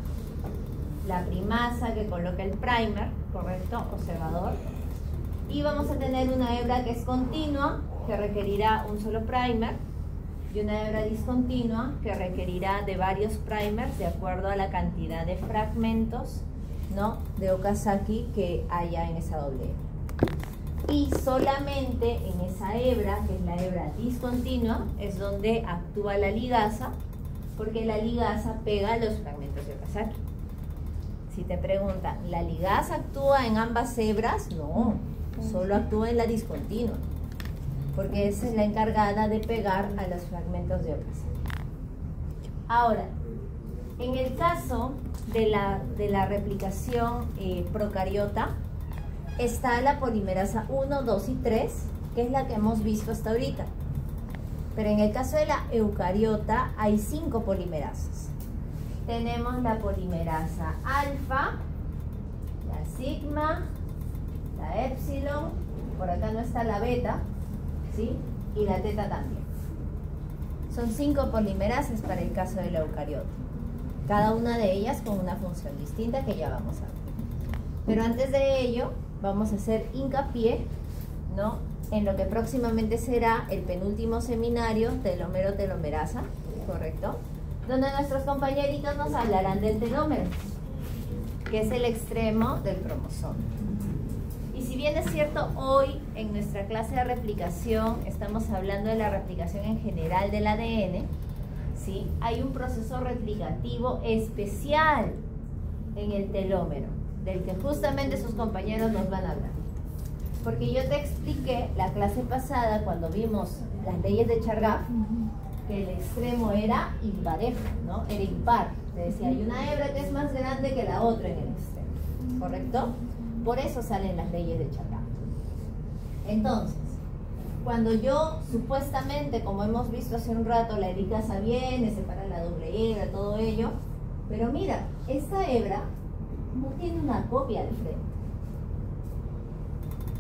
la primasa que coloca el primer, correcto, observador, y vamos a tener una hebra que es continua, que requerirá un solo primer, y una hebra discontinua que requerirá de varios primers de acuerdo a la cantidad de fragmentos, ¿no?, de Okazaki que haya en esa doble hebra. Y solamente en esa hebra, que es la hebra discontinua, es donde actúa la ligasa, porque la ligasa pega los fragmentos de Okazaki. Si te preguntan, ¿la ligasa actúa en ambas hebras? No, solo actúa en la discontinua, porque esa es la encargada de pegar a los fragmentos de Okazaki. Ahora, en el caso de la replicación procariota, está la polimerasa 1, 2 y 3, que es la que hemos visto hasta ahorita. Pero en el caso de la eucariota hay 5 polimerasas. Tenemos la polimerasa alfa, la sigma, la epsilon, por acá no está la beta, ¿sí?, y la teta también. Son 5 polimerasas para el caso de la eucariota, cada una de ellas con una función distinta que ya vamos a ver. Pero antes de ello, vamos a hacer hincapié, ¿no?, en lo que próximamente será el penúltimo seminario telómero-telomerasa, ¿correcto?, donde nuestros compañeritos nos hablarán del telómero, que es el extremo del cromosoma. Y si bien es cierto, hoy en nuestra clase de replicación estamos hablando de la replicación en general del ADN, ¿sí?, hay un proceso replicativo especial en el telómero, del que justamente sus compañeros nos van a hablar. Porque yo te expliqué la clase pasada, cuando vimos las leyes de Chargaff, que el extremo era imparejo, ¿no? Era impar. Te decía, hay una hebra que es más grande que la otra en el extremo, ¿correcto? Por eso salen las leyes de Chargaff. Entonces, cuando yo supuestamente, como hemos visto hace un rato, la helicasa viene, separa la doble hebra, todo ello, pero mira, esta hebra no tiene una copia de frente.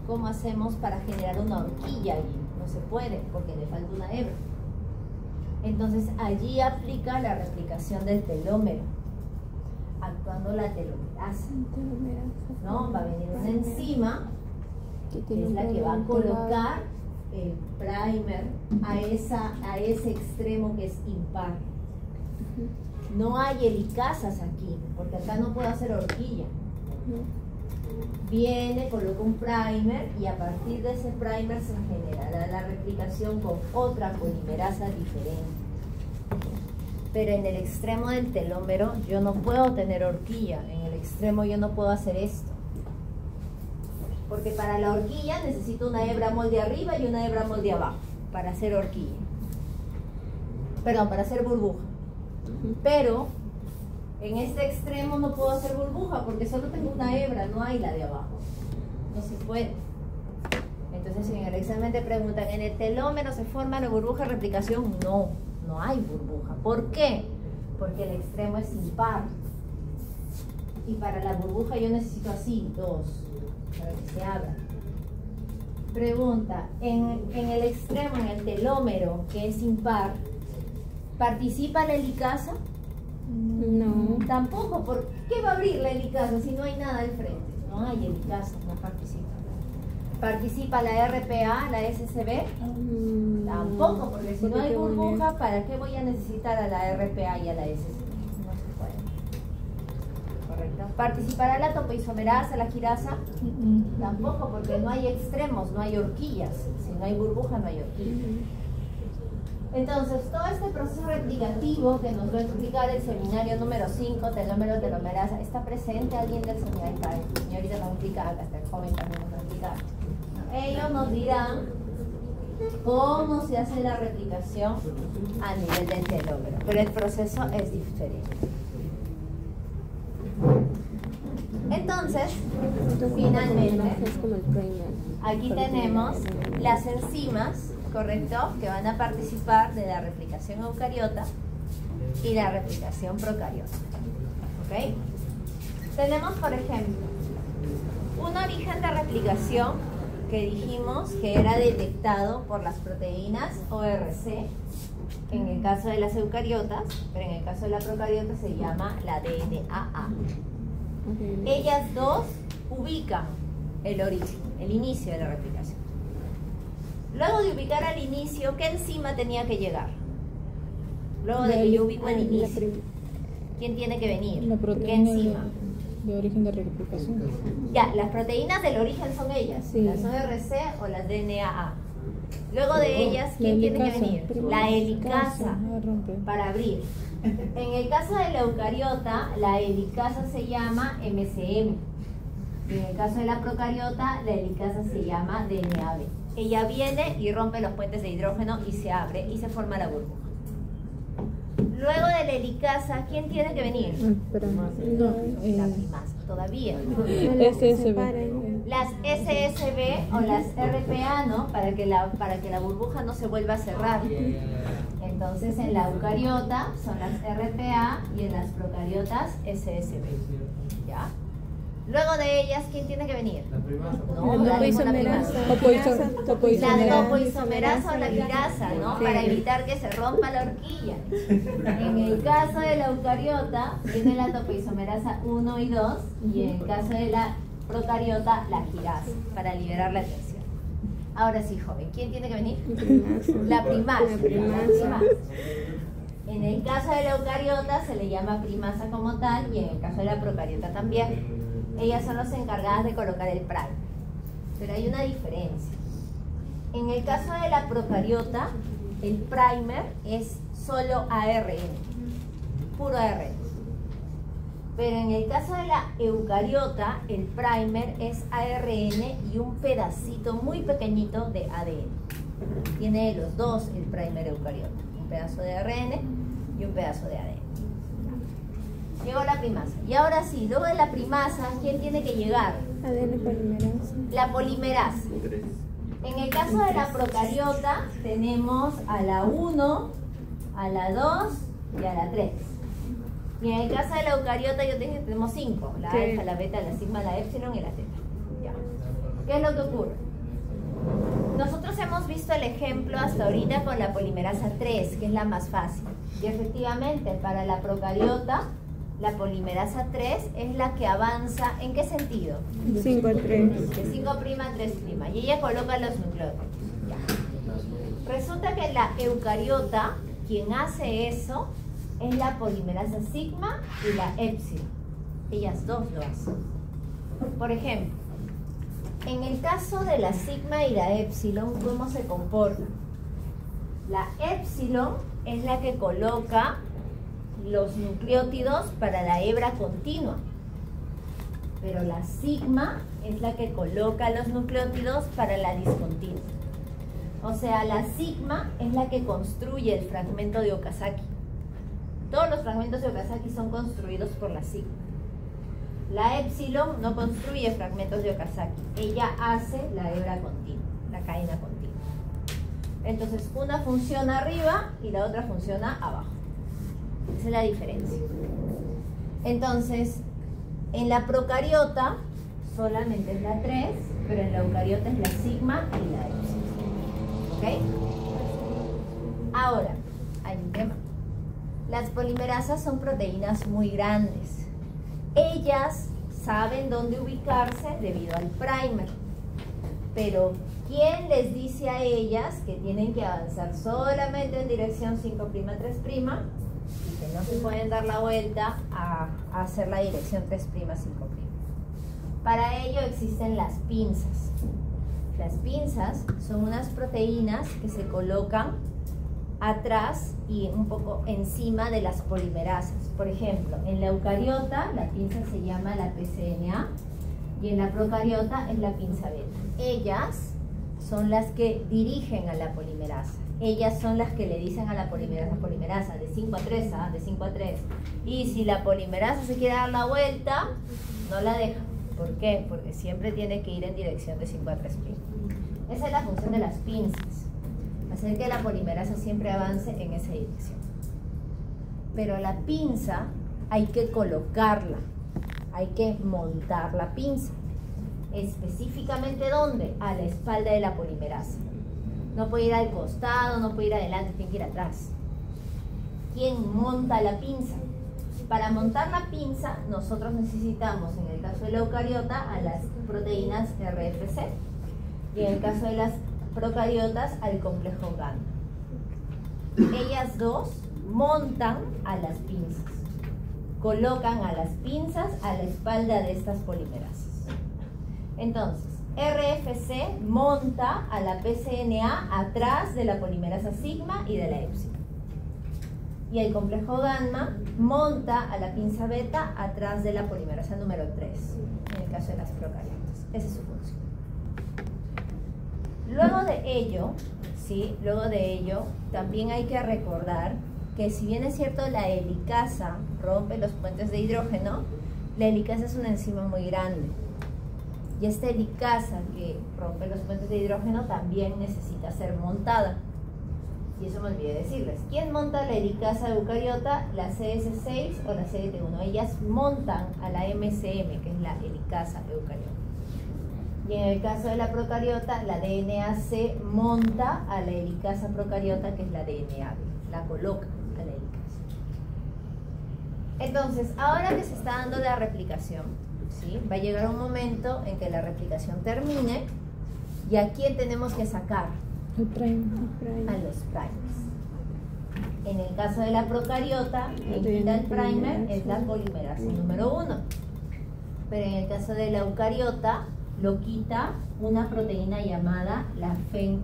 ¿Cómo hacemos para generar una horquilla allí? No se puede, porque le falta una hebra. Entonces allí aplica la replicación del telómero, actuando la telomerasa, ¿no? Va a venir una enzima, que es la que va a colocar el primer a ese extremo que es impar. No hay helicasas aquí, porque acá no puedo hacer horquilla. Viene, coloca un primer y a partir de ese primer se generará la replicación con otra polimerasa diferente. Pero en el extremo del telómero yo no puedo tener horquilla, en el extremo yo no puedo hacer esto. Porque para la horquilla necesito una hebra molde arriba y una hebra molde abajo para hacer horquilla. Perdón, para hacer burbuja. Pero en este extremo no puedo hacer burbuja porque solo tengo una hebra, no hay la de abajo. No se puede. Entonces en el examen te preguntan, ¿en el telómero se forma la burbuja de replicación? No, no hay burbuja. ¿Por qué? Porque el extremo es impar. Y para la burbuja yo necesito así, 2, para que se abra. Pregunta, en el extremo, en el telómero, que es impar, ¿participa la helicasa? No. Tampoco. ¿Por qué va a abrir la helicasa si no hay nada al frente? No hay helicasa, no participa. ¿Participa la RPA, la SCB? Tampoco, porque si no hay burbuja, ¿para qué voy a necesitar a la RPA y a la SCB? No se puede. ¿Correcto? ¿Participará la topoisomerasa, la quirasa? Tampoco, porque no hay extremos, no hay horquillas. Si no hay burbuja, no hay horquillas. Entonces, todo este proceso replicativo que nos va a explicar el seminario número 5, telómero, telomerasa, ¿está presente alguien del seminario? Señorita nos explica, acá está el joven también nos va a explicar. Ellos nos dirán cómo se hace la replicación a nivel del telómero, pero el proceso es diferente. Entonces, finalmente, aquí tenemos las enzimas ¿correcto? Que van a participar de la replicación eucariota y la replicación procariota. ¿Ok? Tenemos, por ejemplo, un origen de replicación que dijimos que era detectado por las proteínas ORC en el caso de las eucariotas, pero en el caso de la procariota se llama la DNAA. Ellas dos ubican el origen, el inicio de la replicación. Luego de ubicar al inicio, ¿qué enzima tenía que llegar? Luego de que yo ubico el inicio, ¿quién tiene que venir? La ¿Qué proteína enzima? de origen de replicación. Ya, las proteínas del origen son ellas, Sí. las ORC o las DNAA. Luego de ellas, ¿quién tiene que venir? La helicasa, para abrir. En el caso de la eucariota, la helicasa se llama MCM. Y en el caso de la procariota, la helicasa se llama DNAB. Ella viene y rompe los puentes de hidrógeno y se abre y se forma la burbuja. Luego de la helicasa, ¿quién tiene que venir? Espera, no, La primasa, todavía. SSB. Las SSB o las RPA, ¿no? Para que la burbuja no se vuelva a cerrar. Entonces en la eucariota son las RPA y en las procariotas SSB. ¿Ya? Luego de ellas, ¿quién tiene que venir? La primasa. No, la primasa. La topoisomerasa o la quirasa, ¿no? Para evitar que se rompa la horquilla. En el caso de la eucariota, tiene la topoisomerasa 1 y 2, y en el caso de la procariota, la quirasa, para liberar la tensión. Ahora sí, joven, ¿quién tiene que venir? La primasa. En el caso de la eucariota se le llama primasa como tal, y en el caso de la procariota también. Ellas son las encargadas de colocar el primer. Pero hay una diferencia. En el caso de la procariota, el primer es solo ARN, puro ARN. Pero en el caso de la eucariota, el primer es ARN y un pedacito muy pequeñito de ADN. Tiene los dos el primer eucariota, un pedazo de ARN y un pedazo de ADN. Llegó la primasa. Y ahora sí, luego de la primasa, ¿quién tiene que llegar? ADN polimerasa. La polimerasa. En el caso de la procariota, tenemos a la 1, a la 2 y a la 3. Y en el caso de la eucariota, yo te dije que tenemos 5. La alfa, la beta, la sigma, la epsilon y la teta. Ya. ¿Qué es lo que ocurre? Nosotros hemos visto el ejemplo hasta ahorita con la polimerasa 3, que es la más fácil. Y efectivamente, para la procariota, la polimerasa 3 es la que avanza, ¿en qué sentido? 5 a 3. De 5' a 3', y ella coloca los nucleótidos. Ya. Resulta que la eucariota, quien hace eso, es la polimerasa sigma y la epsilon. Ellas dos lo hacen. Por ejemplo, en el caso de la sigma y la epsilon, ¿cómo se comportan? La epsilon es la que coloca los nucleótidos para la hebra continua, pero la sigma es la que coloca los nucleótidos para la discontinua. O sea, la sigma es la que construye el fragmento de Okazaki. Todos los fragmentos de Okazaki son construidos por la sigma. La epsilon no construye fragmentos de Okazaki, ella hace la hebra continua, la cadena continua. Entonces, una funciona arriba y la otra funciona abajo. Esa es la diferencia. Entonces, en la procariota solamente es la 3, pero en la eucariota es la sigma y la epsilon. ¿Ok? Ahora, hay un tema. Las polimerasas son proteínas muy grandes. Ellas saben dónde ubicarse debido al primer. Pero, ¿quién les dice a ellas que tienen que avanzar solamente en dirección 5', 3'? Y que no se pueden dar la vuelta a hacer la dirección 3', 5'. Para ello existen las pinzas. Las pinzas son unas proteínas que se colocan atrás y un poco encima de las polimerasas. Por ejemplo, en la eucariota la pinza se llama la PCNA y en la procariota es la pinza beta. Ellas son las que dirigen a la polimerasa. Ellas son las que le dicen a la polimerasa, de 5 a 3, de 5 a 3. Y si la polimerasa se quiere dar la vuelta, no la deja. ¿Por qué? Porque siempre tiene que ir en dirección de 5 a 3'. Esa es la función de las pinzas. hacer que la polimerasa siempre avance en esa dirección. Pero la pinza hay que colocarla, hay que montar la pinza. Específicamente, ¿dónde? A la espalda de la polimerasa. No puede ir al costado, no puede ir adelante, tiene que ir atrás. ¿Quién monta la pinza? Para montar la pinza, nosotros necesitamos, en el caso de la eucariota, a las proteínas RFC y en el caso de las procariotas, al complejo gamma. Ellas dos montan a las pinzas, colocan a las pinzas a la espalda de estas polimerasas. Entonces, RFC monta a la PCNA atrás de la polimerasa sigma y de la épsilon. Y el complejo gamma monta a la pinza beta atrás de la polimerasa número 3, en el caso de las procariotas. Esa es su función. Luego de ello, también hay que recordar que si bien es cierto la helicasa rompe los puentes de hidrógeno, la helicasa es una enzima muy grande. Y esta helicasa que rompe los puentes de hidrógeno también necesita ser montada. Y eso me olvidé decirles. ¿Quién monta la helicasa eucariota? La CS6 o la CDT1. Ellas montan a la MCM, que es la helicasa eucariota. Y en el caso de la procariota, la DNAC monta a la helicasa procariota, que es la DNA, la coloca a la helicasa. Entonces, ahora que se está dando la replicación, ¿sí? Va a llegar un momento en que la replicación termine, y ¿a quién tenemos que sacar? El prime. A los primers. En el caso de la procariota, quien quita el primer es la polimerasa número 1. Pero en el caso de la eucariota, lo quita una proteína llamada la FEN1.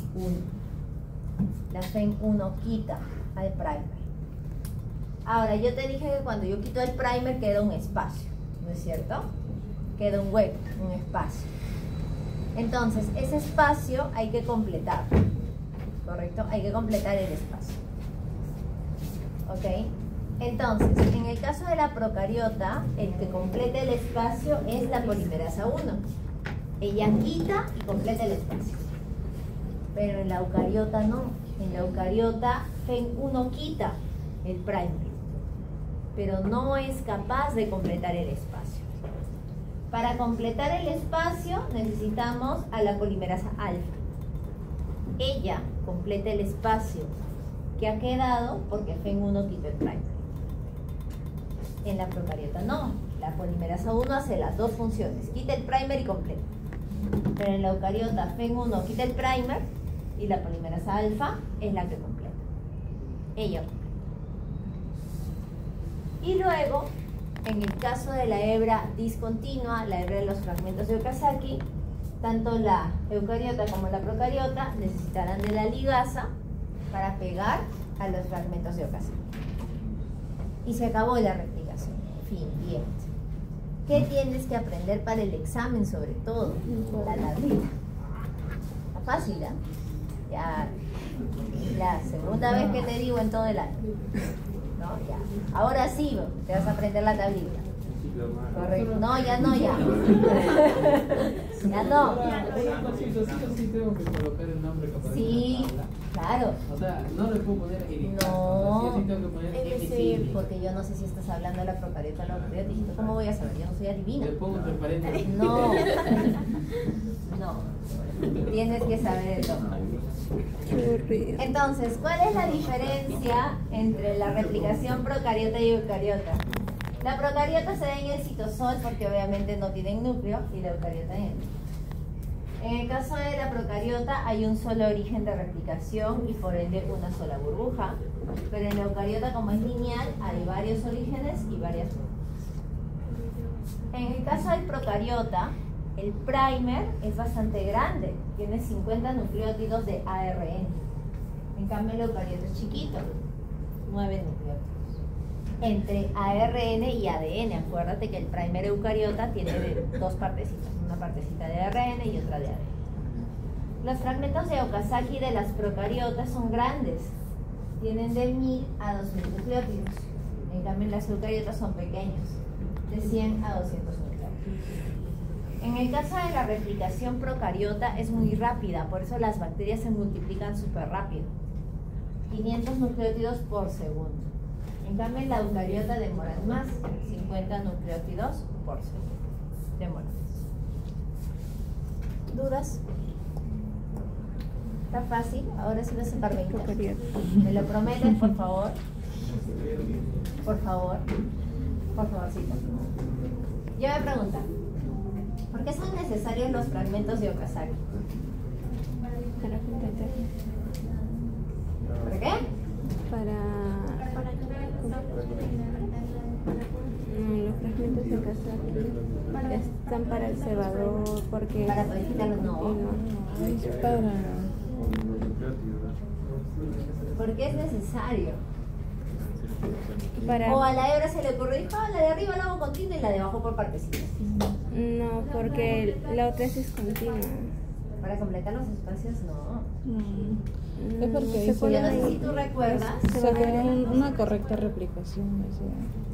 La FEN1 quita al primer. Ahora, yo te dije que cuando yo quito el primer queda un espacio, ¿no es cierto? Queda un hueco, un espacio. Entonces, ese espacio hay que completar, ¿correcto? Hay que completar el espacio. ¿Ok? Entonces, en el caso de la procariota, el que completa el espacio es la polimerasa 1. Ella quita y completa el espacio. Pero en la eucariota no. En la eucariota, FEN1 quita el primer, pero no es capaz de completar el espacio. Para completar el espacio necesitamos a la polimerasa alfa. Ella completa el espacio que ha quedado porque FEN1 quita el primer. En la procariota no. La polimerasa 1 hace las dos funciones, quita el primer y completa. Pero en la eucariota, FEN1 quita el primer y la polimerasa alfa es la que completa. Ella completa. Y luego, en el caso de la hebra discontinua, la hebra de los fragmentos de Okazaki, tanto la eucariota como la procariota necesitarán de la ligasa para pegar a los fragmentos de Okazaki. Y se acabó la replicación. Fin, bien. ¿Qué tienes que aprender para el examen sobre todo? La tablita. Está fácil, ¿eh? Ya, la segunda vez que te digo en todo el año. No, ya. Ahora sí, te vas a aprender la tablita. Correcto. No, ya no, ya. Ya no. Sí tengo que colocar el nombre que aparece Sí, en la tabla. claro. O sea, no le puedo poner helicasa. No. Sí tengo que poner Sí, porque yo no sé si estás hablando de la procariota o la eucariota. Dijiste, ¿cómo voy a saber? Yo no soy adivina. Le pongo entre paréntesis. No. No. Tienes que saber el nombre. Entonces, ¿cuál es la diferencia entre la replicación procariota y eucariota? La procariota se da en el citosol porque obviamente no tienen núcleo y la eucariota en el núcleo. En el caso de la procariota hay un solo origen de replicación y por ende una sola burbuja, pero en la eucariota, como es lineal, hay varios orígenes y varias burbujas. En el caso del procariota, el primer es bastante grande, tiene 50 nucleótidos de ARN. En cambio, el eucariota es chiquito, 9 nucleótidos. Entre ARN y ADN, acuérdate que el primer eucariota tiene dos partecitas, una partecita de ARN y otra de ADN. Los fragmentos de Okazaki de las procariotas son grandes, tienen de 1000 a 2000 nucleótidos. En cambio, las eucariotas son pequeños, de 100 a 200 nucleótidos. En el caso de la replicación procariota es muy rápida, por eso las bacterias se multiplican súper rápido. 500 nucleótidos por segundo. En cambio, en la eucariota demoran más, 50 nucleótidos por segundo. Demoran más. ¿Dudas? ¿Está fácil? Ahora sí vas a sacar 20. ¿Me lo prometes, por favor? Por favor. Por favorcito. Yo me pregunto, ¿por qué son necesarios los fragmentos de Okazaki? Para completar. ¿Por qué? Los fragmentos de Okazaki están para el cebador, porque... Para poder quitarlo, no. Es para... ¿Por qué es necesario? Para... O a la hebra se le ocurrió, dijo, la de arriba la hago continua y la de abajo por partecitas. No, porque la otra es continua. Para completar los espacios, no. Es porque Se dice puede Yo no sé si tú recuerdas. sacar una correcta replicación.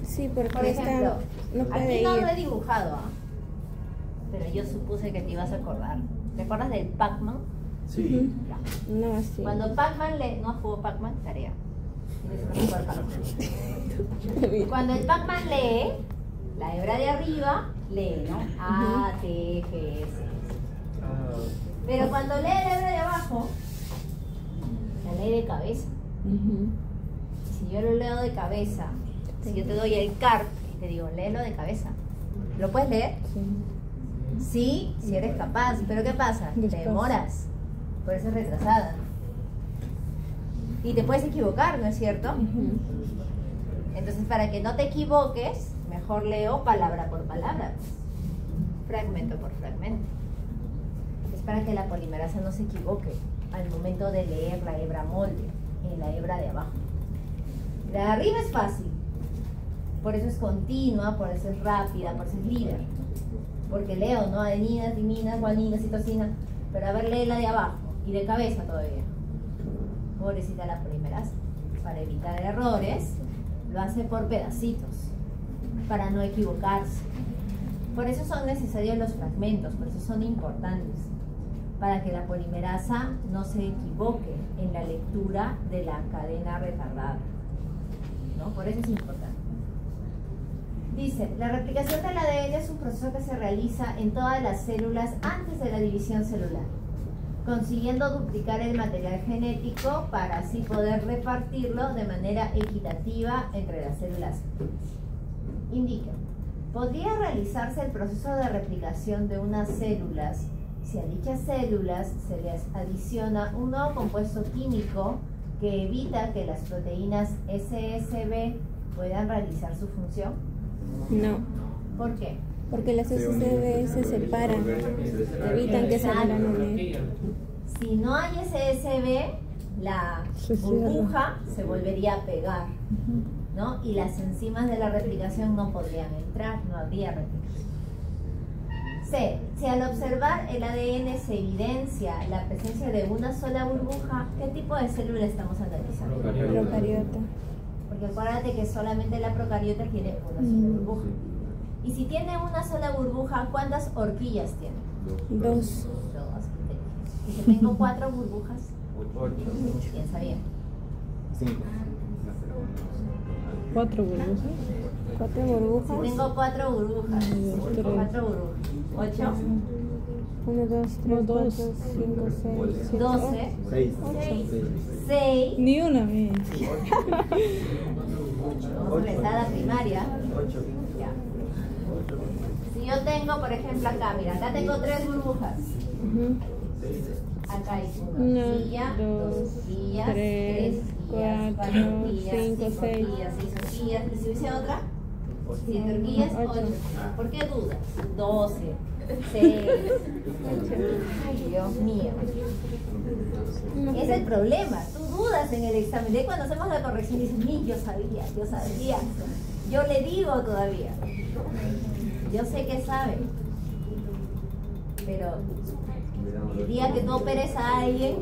Sí, porque Por ejemplo, no puede aquí ir. no lo he dibujado, pero yo supuse que te ibas a acordar. ¿Te acuerdas del Pac-Man? Sí. Ya. No así. Cuando Pac-Man no jugó Pac-Man, tarea. Tienes que jugar Pac-Man. Cuando el Pac-Man lee, la hebra de arriba lee, ¿no? A, T, G, S. Pero cuando lee la hebra de abajo, la lee de cabeza. Si yo lo leo de cabeza, si yo te doy el CART y te digo, léelo de cabeza, ¿lo puedes leer? Sí, si eres capaz. Pero ¿qué pasa? Te demoras. Por eso es retrasada. Y te puedes equivocar, ¿no es cierto? Entonces, para que no te equivoques, mejor leo palabra por palabra, fragmento por fragmento. Es para que la polimerasa no se equivoque al momento de leer la hebra molde en la hebra de abajo. La de arriba es fácil, por eso es continua, por eso es rápida, por eso es líder. Porque leo, ¿no? Adeninas, timinas, guaninas, citosinas. Pero a ver, lee la de abajo y de cabeza todavía. Pobrecita la polimerasa. Para evitar errores, lo hace por pedacitos, para no equivocarse. Por eso son necesarios los fragmentos, por eso son importantes, para que la polimerasa no se equivoque en la lectura de la cadena retardada, ¿no? Por eso es importante. Dice, la replicación del ADN es un proceso que se realiza en todas las células antes de la división celular, consiguiendo duplicar el material genético para así poder repartirlo de manera equitativa entre las células. Indica, podría realizarse el proceso de replicación de unas células si a dichas células se les adiciona un nuevo compuesto químico que evita que las proteínas SSB puedan realizar su función. No, ¿Por qué? porque las SSB se separan, evitan que se granule. Si no hay SSB, la burbuja se volvería a pegar, ¿no? Y las enzimas de la replicación no podrían entrar, no habría replicación. C. Si al observar el ADN se evidencia la presencia de una sola burbuja, ¿qué tipo de célula estamos analizando? Procariota. Porque acuérdate que solamente la procariota tiene una sola burbuja. Y si tiene una sola burbuja, ¿cuántas horquillas tiene? 2. Dos. Y si tengo 4 burbujas, 8. ¿quién sabía? 5. 4 burbujas. 4 Si burbujas. tengo 4 burbujas, 4 burbujas, 8, 1, 2, 3, 4, 5, 6, 12, 6. 6, Ni una vez. completada primaria. 8. Ya. Si yo tengo, por ejemplo, acá, mira, acá tengo 3 burbujas. Acá hay una 1, horquilla, 2 horquillas, 3, 4 4, horquillas, 5, 6 6. horquillas, 6 horquillas. Y si hubiese otra, 7 horquillas, 8. ¿Por qué dudas? 12, 6, 8. Ay, Dios mío. Es el problema. Tú dudas en el examen. De ahí cuando hacemos la corrección dices, yo sabía, yo sabía. Yo le digo todavía. Yo sé que sabe. Pero el día que tú operes a alguien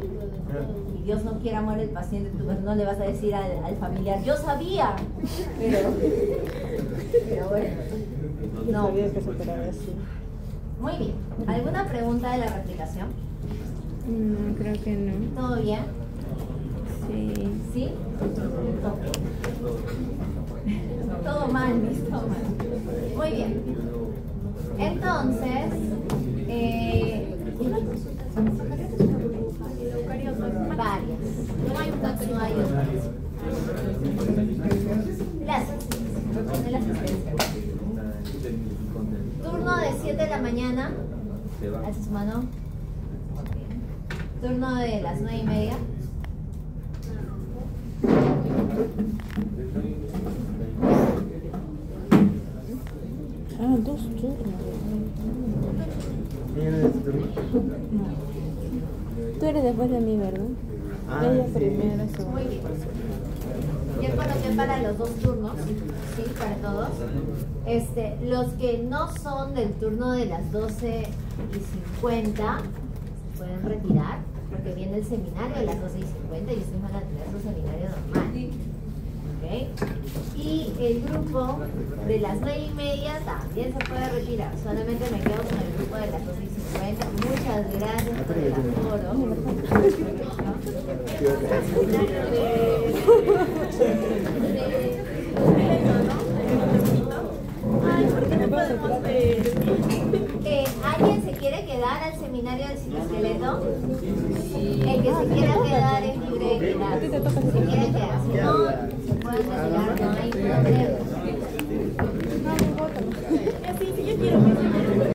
y Dios no quiera morir el paciente, tú no le vas a decir al familiar, yo sabía. Pero bueno, no. Sabía que se operaba así. Muy bien. ¿Alguna pregunta de la replicación? No, creo que no. ¿Todo bien? Sí. ¿Sí? Todo mal, Miss, todo mal. Muy bien. Entonces, varias. No hay otras. Las asistencias. Turno de 7 de la mañana. ¿Haces mano? Turno de las 9:30. Ah, 2 turnos. Tú eres después de mí, ¿verdad? Ella primero, Muy segunda. bien. Yo coloqué para los 2 turnos, ¿sí? Para todos. Los que no son del turno de las 12:50 se pueden retirar porque viene el seminario de las 12:50 y ustedes van a tener su seminario normal. ¿Ok? Y el grupo de las 9:30 también se puede retirar. Solamente me quedo con el grupo de las 12:50. Muchas gracias por el aforo. Ay, ¿por qué no podemos ver? ¿Alguien se quiere quedar al seminario del citoesqueleto? El que se quiera quedar es libre de quedarse. Si quiere quedar, si no, se pueden retirar, no hay problema.